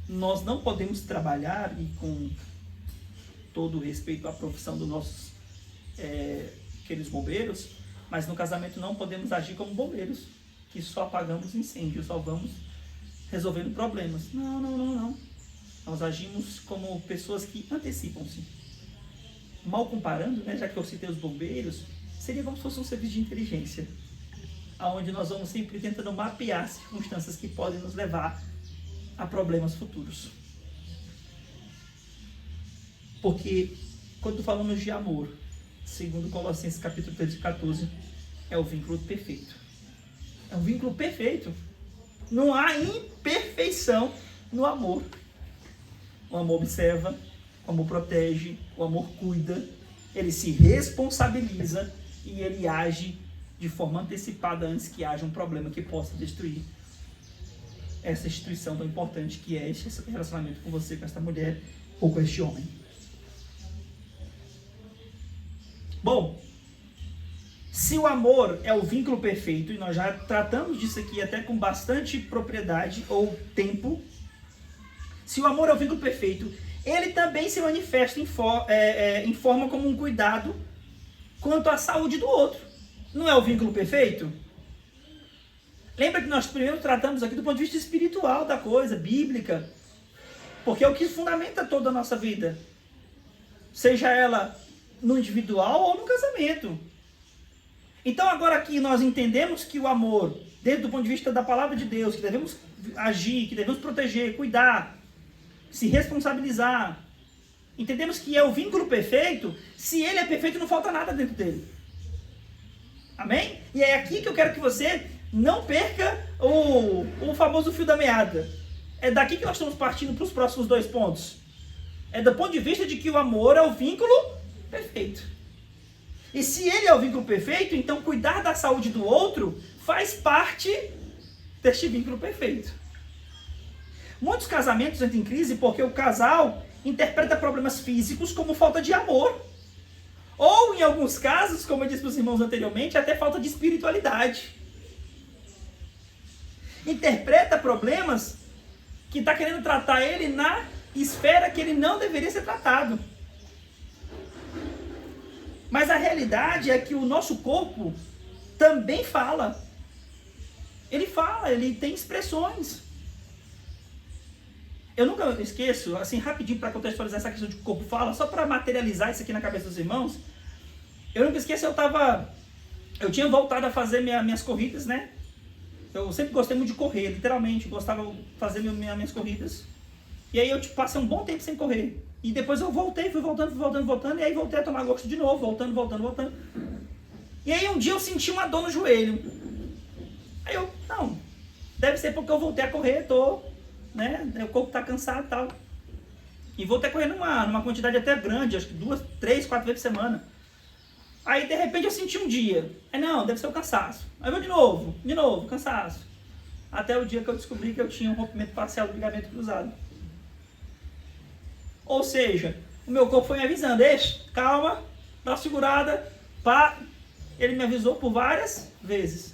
Nós não podemos trabalhar, e com todo o respeito à profissão dos nossos queridos bombeiros, mas no casamento não podemos agir como bombeiros, que só apagamos incêndios, só vamos resolvendo problemas. Não. Nós agimos como pessoas que antecipam-se. Mal comparando, né, já que eu citei os bombeiros, seria como se fosse um serviço de inteligência, onde nós vamos sempre tentando mapear circunstâncias que podem nos levar a problemas futuros. Porque quando falamos de amor, segundo Colossenses capítulo 13, 14, é o vínculo perfeito. É um vínculo perfeito. Não há imperfeição no amor. O amor observa, o amor protege, o amor cuida, ele se responsabiliza e ele age de forma antecipada antes que haja um problema que possa destruir essa instituição tão importante que é esse relacionamento com você, com esta mulher ou com este homem. Bom, se o amor é o vínculo perfeito, e nós já tratamos disso aqui até com bastante propriedade ou tempo, se o amor é o vínculo perfeito, ele também se manifesta em forma como um cuidado quanto à saúde do outro. Não é o vínculo perfeito? Lembra que nós primeiro tratamos aqui do ponto de vista espiritual da coisa, bíblica, porque é o que fundamenta toda a nossa vida, seja ela no individual ou no casamento. Então agora aqui nós entendemos que o amor, desde o ponto de vista da palavra de Deus, que devemos agir, que devemos proteger, cuidar, se responsabilizar. Entendemos que é o vínculo perfeito. Se ele é perfeito, não falta nada dentro dele. Amém? E é aqui que eu quero que você não perca o famoso fio da meada. É daqui que nós estamos partindo para os próximos 2 pontos. É do ponto de vista de que o amor é o vínculo perfeito. E se ele é o vínculo perfeito, então cuidar da saúde do outro faz parte deste vínculo perfeito. Muitos casamentos entram em crise porque o casal interpreta problemas físicos como falta de amor. Ou, em alguns casos, como eu disse para os irmãos anteriormente, até falta de espiritualidade. Interpreta problemas que está querendo tratar ele na esfera que ele não deveria ser tratado. Mas a realidade é que o nosso corpo também fala. Ele fala, ele tem expressões. Eu nunca esqueço, assim, rapidinho para contextualizar essa questão de que o corpo fala, só para materializar isso aqui na cabeça dos irmãos. Eu nunca esqueço, eu tinha voltado a fazer minhas corridas, né? Eu sempre gostei muito de correr, literalmente, gostava de fazer minhas corridas. E aí eu passei um bom tempo sem correr. E depois eu voltei, fui voltando, e aí voltei a tomar gosto de novo, voltando. E aí um dia eu senti uma dor no joelho. Aí eu, não, deve ser porque eu voltei a correr, né, o corpo tá cansado e tal. E voltei a correr numa quantidade até grande, acho que 2, 3, 4 vezes por semana. Aí de repente eu senti um dia. Aí não, deve ser o cansaço. Aí eu de novo, cansaço. Até o dia que eu descobri que eu tinha um rompimento parcial do ligamento cruzado. Ou seja, o meu corpo foi me avisando, calma, dá uma segurada, pá. Ele me avisou por várias vezes.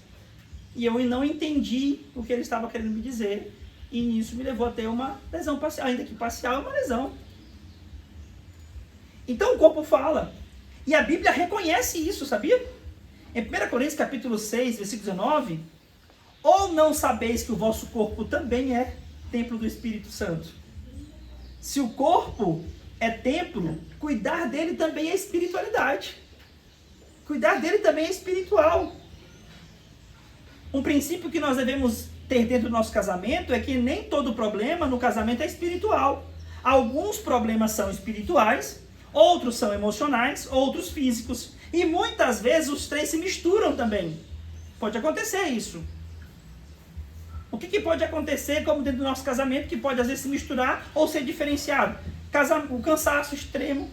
E eu não entendi o que ele estava querendo me dizer. E isso me levou a ter uma lesão parcial, ainda que parcial é uma lesão. Então o corpo fala. E a Bíblia reconhece isso, sabia? Em 1 Coríntios capítulo 6, versículo 19, ou não sabeis que o vosso corpo também é templo do Espírito Santo? Se o corpo é templo, cuidar dele também é espiritualidade. Cuidar dele também é espiritual. Um princípio que nós devemos ter dentro do nosso casamento é que nem todo problema no casamento é espiritual. Alguns problemas são espirituais, outros são emocionais, outros físicos. E muitas vezes os 3 se misturam também. Pode acontecer isso. O que pode acontecer como dentro do nosso casamento que pode às vezes se misturar ou ser diferenciado? O cansaço extremo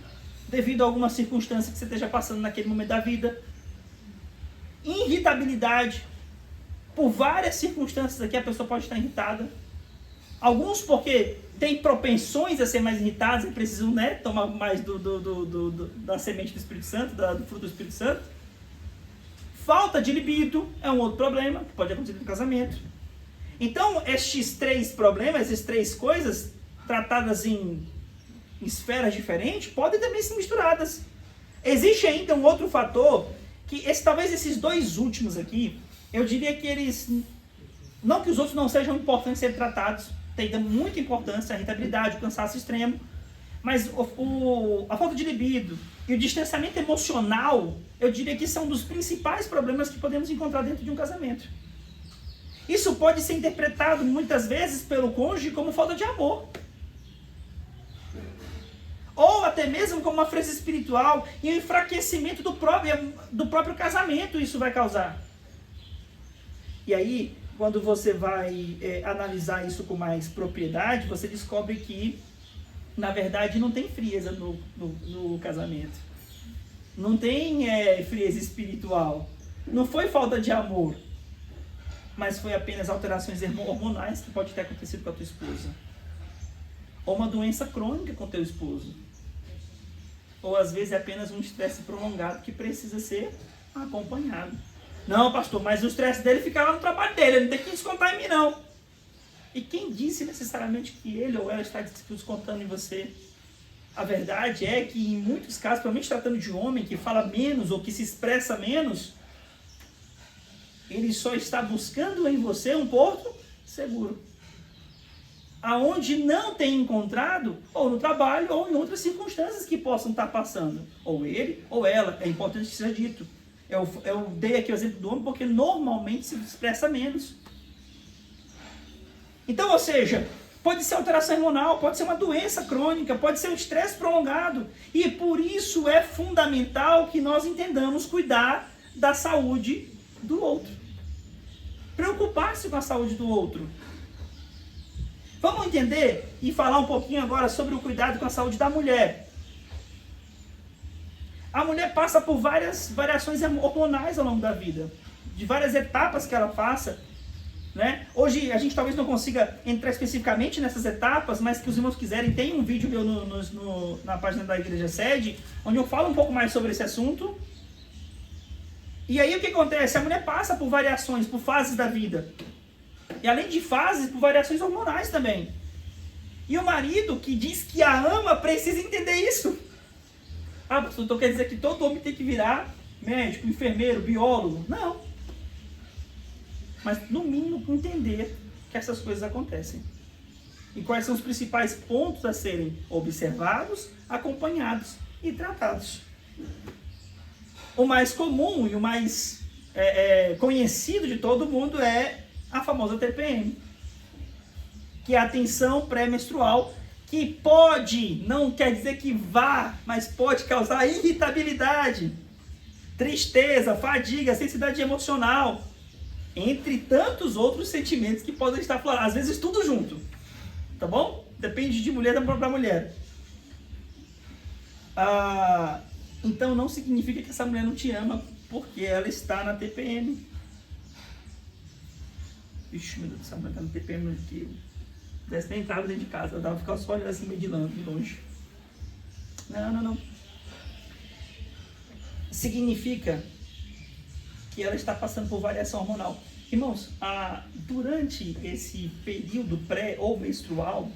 devido a alguma circunstância que você esteja passando naquele momento da vida. Irritabilidade. Por várias circunstâncias aqui a pessoa pode estar irritada. Alguns porque têm propensões a ser mais irritados e precisam, né, tomar mais da semente do Espírito Santo, do fruto do Espírito Santo. Falta de libido é um outro problema que pode acontecer no casamento. Então, estes três problemas, essas três coisas, tratadas em esferas diferentes, podem também ser misturadas. Existe ainda um outro fator, que talvez esses dois últimos aqui, eu diria que eles, não que os outros não sejam importantes serem tratados, tem ainda muita importância, a irritabilidade, o cansaço extremo, mas a falta de libido e o distanciamento emocional, eu diria que são dos principais problemas que podemos encontrar dentro de um casamento. Isso pode ser interpretado muitas vezes pelo cônjuge como falta de amor. Ou até mesmo como uma fraqueza espiritual e um enfraquecimento do próprio casamento isso vai causar. E aí, quando você vai analisar isso com mais propriedade, você descobre que, na verdade, não tem frieza no casamento. Não tem frieza espiritual. Não foi falta de amor. Mas foi apenas alterações hormonais que pode ter acontecido com a tua esposa. Ou uma doença crônica com o teu esposo. Ou às vezes é apenas um estresse prolongado que precisa ser acompanhado. Não, pastor, mas o estresse dele fica lá no trabalho dele, ele não tem que descontar em mim, não. E quem disse necessariamente que ele ou ela está descontando em você? A verdade é que em muitos casos, principalmente tratando de homem que fala menos ou que se expressa menos, ele só está buscando em você um porto seguro. Aonde não tem encontrado, ou no trabalho, ou em outras circunstâncias que possam estar passando. Ou ele, ou ela. É importante que seja dito. Eu dei aqui o exemplo do homem porque normalmente se expressa menos. Então, ou seja, pode ser alteração hormonal, pode ser uma doença crônica, pode ser um estresse prolongado. E por isso é fundamental que nós entendamos cuidar da saúde do outro. Preocupar-se com a saúde do outro. Vamos entender e falar um pouquinho agora sobre o cuidado com a saúde da mulher. A mulher passa por várias variações hormonais ao longo da vida, de várias etapas que ela passa, né? Hoje a gente talvez não consiga entrar especificamente nessas etapas, mas que os irmãos quiserem, tem um vídeo meu na página da Igreja Sede, onde eu falo um pouco mais sobre esse assunto. E aí o que acontece? A mulher passa por variações, por fases da vida. E além de fases, por variações hormonais também. E o marido que diz que a ama precisa entender isso. Ah, pastor, então quer dizer que todo homem tem que virar médico, enfermeiro, biólogo? Não. Mas no mínimo entender que essas coisas acontecem. E quais são os principais pontos a serem observados, acompanhados e tratados. O mais comum e o mais conhecido de todo mundo é a famosa TPM, que é a tensão pré-menstrual, que pode, não quer dizer que vá, mas pode causar irritabilidade, tristeza, fadiga, sensibilidade emocional, entre tantos outros sentimentos que podem estar florando, às vezes tudo junto, tá bom? Depende de mulher para mulher. Então não significa que essa mulher não te ama porque ela está na TPM. Ixi, meu Deus, essa mulher está na TPM aqui. Deve ter entrado dentro de casa, ela ficava só olhando assim, meio de longe. Não. Significa que ela está passando por variação hormonal. Irmãos, durante esse período pré ou menstrual,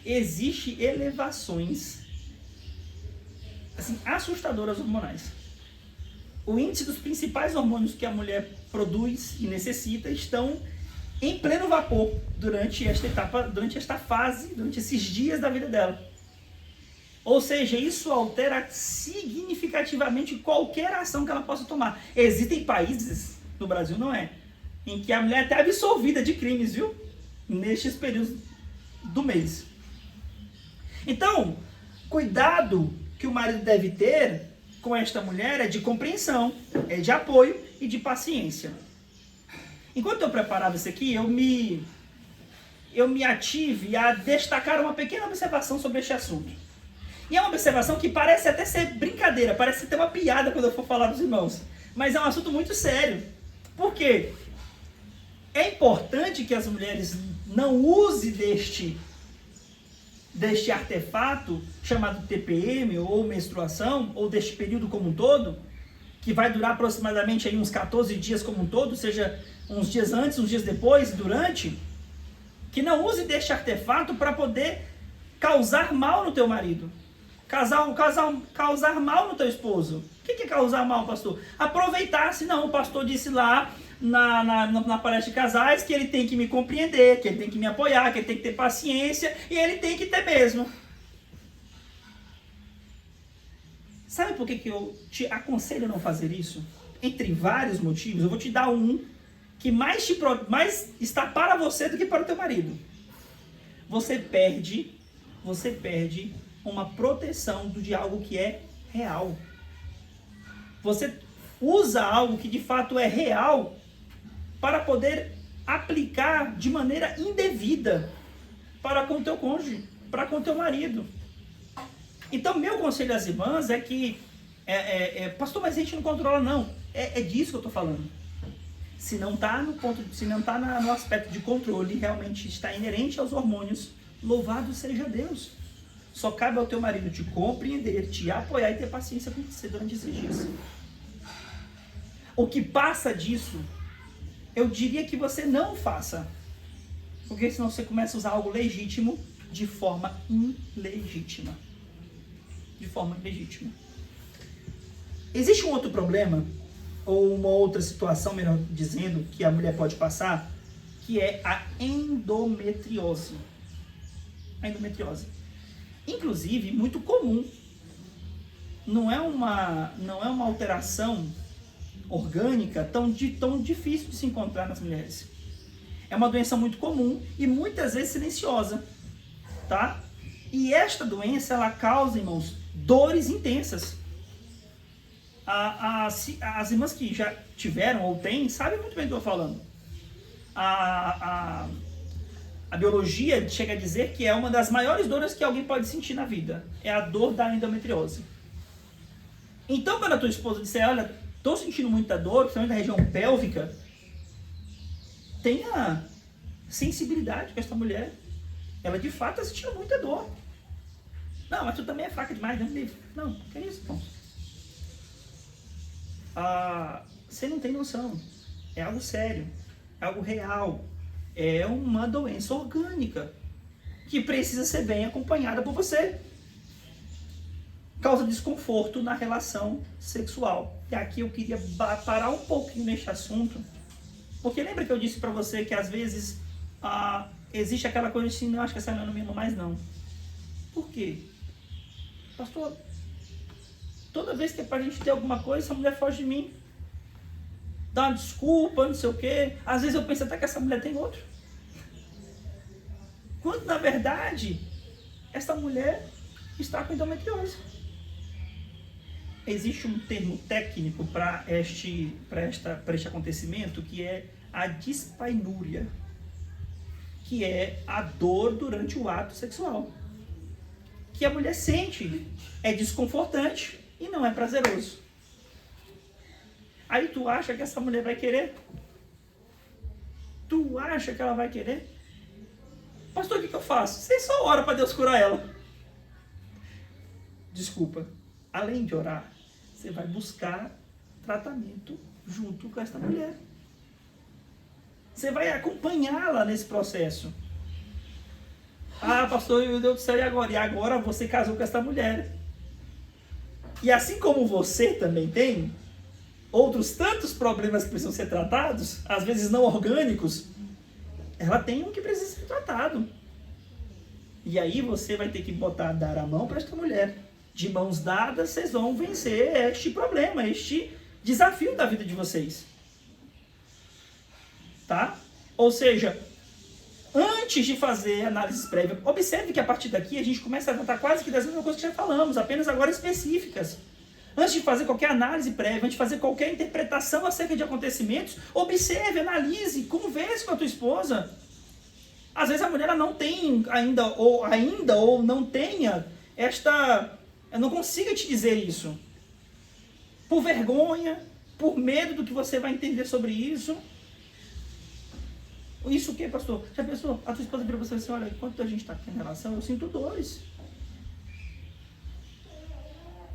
existe elevações assim, assustadoras hormonais. O índice dos principais hormônios que a mulher produz e necessita estão em pleno vapor durante esta etapa, durante esta fase, durante esses dias da vida dela. Ou seja, isso altera significativamente qualquer ação que ela possa tomar. Existem países, no Brasil não é, em que a mulher é até absolvida de crimes, viu? Nestes períodos do mês. Então, cuidado que o marido deve ter com esta mulher é de compreensão, é de apoio e de paciência. Enquanto eu preparava isso aqui, eu me ative a destacar uma pequena observação sobre este assunto. E é uma observação que parece até ser brincadeira, parece ter uma piada quando eu for falar dos irmãos. Mas é um assunto muito sério. Por quê? É importante que as mulheres não usem deste artefato chamado TPM ou menstruação, ou deste período como um todo, que vai durar aproximadamente aí uns 14 dias como um todo, seja uns dias antes, uns dias depois, durante, que não use deste artefato para poder causar mal no teu marido, causar mal no teu esposo. O que é causar mal, pastor? Aproveitar-se, não, o pastor disse lá na palestra de casais que ele tem que me compreender, que ele tem que me apoiar, que ele tem que ter paciência, e ele tem que ter mesmo. Sabe por que eu te aconselho a não fazer isso? Entre vários motivos, eu vou te dar um que mais está para você do que para o teu marido. Você perde uma proteção de algo que é real. Você usa algo que de fato é real para poder aplicar de maneira indevida para com o teu cônjuge, para com o teu marido. Então, meu conselho às irmãs é que, pastor, mas a gente não controla, não. É disso que eu estou falando. Se não está no aspecto de controle, realmente está inerente aos hormônios, louvado seja Deus. Só cabe ao teu marido te compreender, te apoiar e ter paciência com você durante esses dias. O que passa disso, eu diria que você não faça. Porque senão você começa a usar algo legítimo de forma ilegítima. Existe um outro problema, ou uma outra situação, melhor dizendo, que a mulher pode passar, que é a endometriose. Inclusive, muito comum. Não é uma alteração orgânica tão difícil de se encontrar nas mulheres. É uma doença muito comum e muitas vezes silenciosa, tá? E esta doença, ela causa, irmãos, dores intensas. As irmãs que já tiveram ou têm, sabem muito bem do que eu estou falando. A biologia chega a dizer que é uma das maiores dores que alguém pode sentir na vida. É a dor da endometriose. Então, quando a tua esposa disser, olha, estou sentindo muita dor, principalmente na região pélvica, tenha sensibilidade com essa mulher. Ela de fato está sentindo muita dor. Não, mas tu também é fraca demais, Deus me livre. Não, que é isso, irmão? Você não tem noção. É algo sério, é algo real. É uma doença orgânica que precisa ser bem acompanhada por você. Causa desconforto na relação sexual. E aqui eu queria parar um pouquinho neste assunto, porque lembra que eu disse para você que às vezes existe aquela coisa assim, não, acho que essa mulher não me ama mais não. Por quê? Pastor, toda vez que é pra gente ter alguma coisa, essa mulher foge de mim. Dá uma desculpa, não sei o quê. Às vezes eu penso até que essa mulher tem outro. Quando, na verdade, essa mulher está com endometriose. Existe um termo técnico para este acontecimento, que é a dispainúria, que é a dor durante o ato sexual. Que a mulher sente, é desconfortante e não é prazeroso. Aí tu acha que essa mulher vai querer? Tu acha que ela vai querer? Pastor, o que eu faço? Você só ora para Deus curar ela. Desculpa, além de orar, você vai buscar tratamento junto com esta mulher. Você vai acompanhá-la nesse processo. Pastor, meu Deus do céu, e agora? E agora você casou com esta mulher. E assim como você também tem outros tantos problemas que precisam ser tratados, às vezes não orgânicos, ela tem um que precisa ser tratado. E aí você vai ter que dar a mão para esta mulher. De mãos dadas, vocês vão vencer este problema, este desafio da vida de vocês. Tá? Ou seja, antes de fazer análises prévias, observe que a partir daqui a gente começa a tratar quase que das mesmas coisas que já falamos, apenas agora específicas. Antes de fazer qualquer análise prévia, antes de fazer qualquer interpretação acerca de acontecimentos, observe, analise, converse com a tua esposa. Às vezes a mulher ela não tem ou não tenha eu não consigo te dizer isso. Por vergonha, por medo do que você vai entender sobre isso. Isso o que, pastor? Já pensou? A tua esposa vira você assim, olha, enquanto a gente está aqui em relação, eu sinto dores.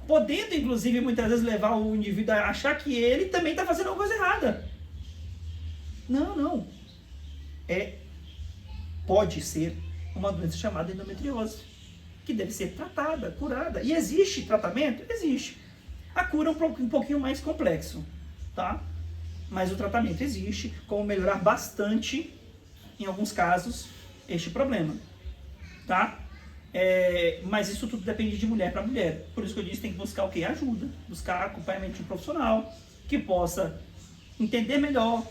podendo, inclusive, muitas vezes levar o indivíduo a achar que ele também está fazendo alguma coisa errada. Não. Pode ser uma doença chamada endometriose, que deve ser tratada, curada. E existe tratamento? Existe. A cura é um pouquinho mais complexo, tá? Mas o tratamento existe, como melhorar bastante, em alguns casos, este problema, tá? Mas isso tudo depende de mulher para mulher. Por isso que eu disse, tem que buscar o quê? Ajuda. Buscar acompanhamento de um profissional que possa entender melhor,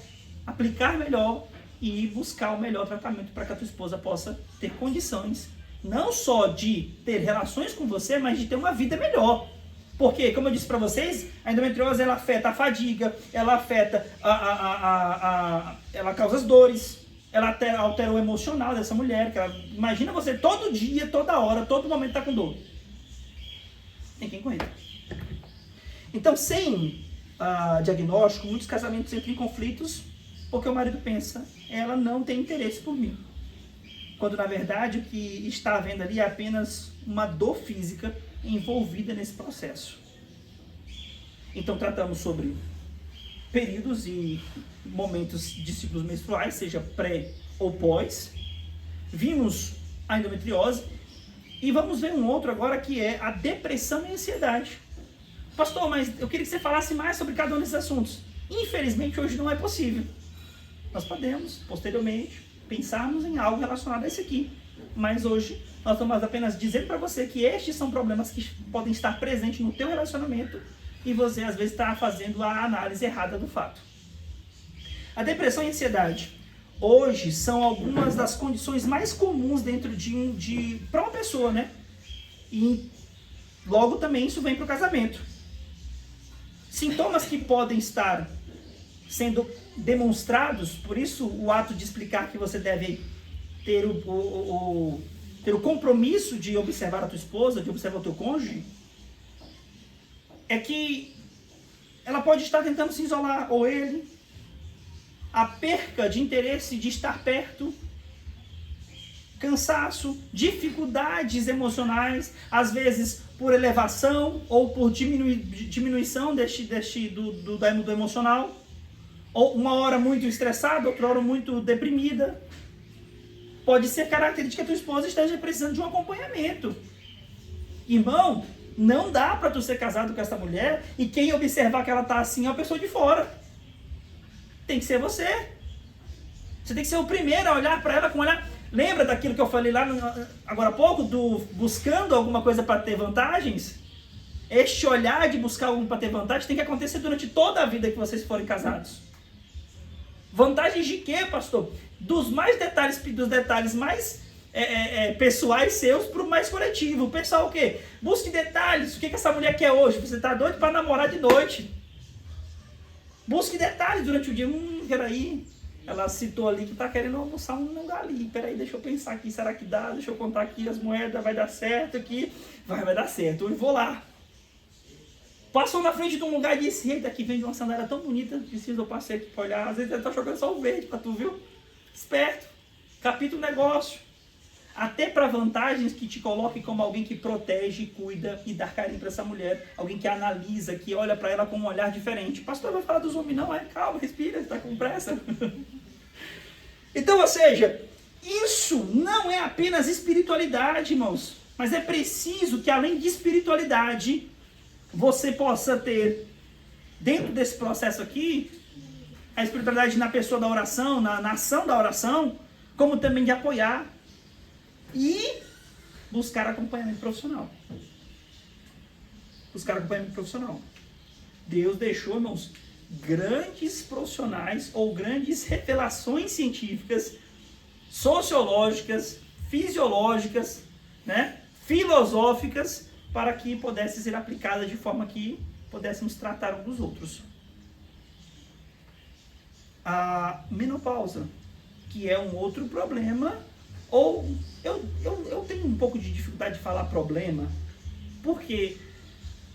aplicar melhor e buscar o melhor tratamento para que a tua esposa possa ter condições, não só de ter relações com você, mas de ter uma vida melhor. Porque, como eu disse para vocês, a endometriose ela afeta a fadiga, ela afeta ela causa as dores, ela altera o emocional dessa mulher. Que ela, imagina você todo dia, toda hora, todo momento tá com dor. Tem quem correr. Então, sem diagnóstico, muitos casamentos entram em conflitos porque o marido pensa, ela não tem interesse por mim. Quando, na verdade, o que está havendo ali é apenas uma dor física envolvida nesse processo. Então, tratamos sobre períodos e momentos de ciclos menstruais, seja pré ou pós. Vimos a endometriose e vamos ver um outro agora que é a depressão e a ansiedade. Pastor, mas eu queria que você falasse mais sobre cada um desses assuntos. Infelizmente, hoje não é possível. Nós podemos, posteriormente, pensarmos em algo relacionado a esse aqui. Mas hoje, nós estamos apenas dizendo para você que estes são problemas que podem estar presentes no teu relacionamento e você, às vezes, está fazendo a análise errada do fato. A depressão e a ansiedade, hoje, são algumas das condições mais comuns dentro para uma pessoa, né? E logo também isso vem para o casamento. Sintomas que podem estar sendo demonstrados, por isso o ato de explicar que você deve ter o compromisso de observar a tua esposa, de observar o teu cônjuge, é que ela pode estar tentando se isolar, ou ele, a perca de interesse de estar perto, cansaço, dificuldades emocionais, às vezes por elevação ou por diminuição do emocional, ou uma hora muito estressada, outra hora muito deprimida. Pode ser característica que a tua esposa esteja precisando de um acompanhamento. Irmão, não dá para tu ser casado com essa mulher e quem observar que ela tá assim é a pessoa de fora. Tem que ser você. Você tem que ser o primeiro a olhar para ela com olhar. Lembra daquilo que eu falei lá agora há pouco, do buscando alguma coisa para ter vantagens? Este olhar de buscar algo para ter vantagem tem que acontecer durante toda a vida que vocês forem casados. Vantagens de quê, pastor? Dos detalhes mais pessoais seus para o mais coletivo. Pensar o quê? Busque detalhes. O que essa mulher quer hoje? Você está doido para namorar de noite. Busque detalhes durante o dia. Peraí. Ela citou ali que está querendo almoçar um lugar ali. Peraí, deixa eu pensar aqui. Será que dá? Deixa eu contar aqui as moedas. Vai dar certo aqui? Vai dar certo. Eu vou lá. Passou na frente de um lugar e disse, eita, aqui vende uma sandália tão bonita, preciso eu passei aqui para olhar. Às vezes ele tá jogando só o verde para tu, viu? Esperto. Capítulo negócio. Até para vantagens que te coloque como alguém que protege, cuida e dá carinho para essa mulher. Alguém que analisa, que olha para ela com um olhar diferente. Pastor, vai falar dos homens? Não, calma, respira, está com pressa. Então, ou seja, isso não é apenas espiritualidade, irmãos. Mas é preciso que além de espiritualidade, você possa ter, dentro desse processo aqui, a espiritualidade na pessoa da oração, na ação da oração, como também de apoiar e buscar acompanhamento profissional. Buscar acompanhamento profissional. Deus deixou, irmãos, grandes profissionais ou grandes revelações científicas, sociológicas, fisiológicas, né, filosóficas, para que pudesse ser aplicada de forma que pudéssemos tratar um dos outros. A menopausa, que é um outro problema, ou eu tenho um pouco de dificuldade de falar problema, porque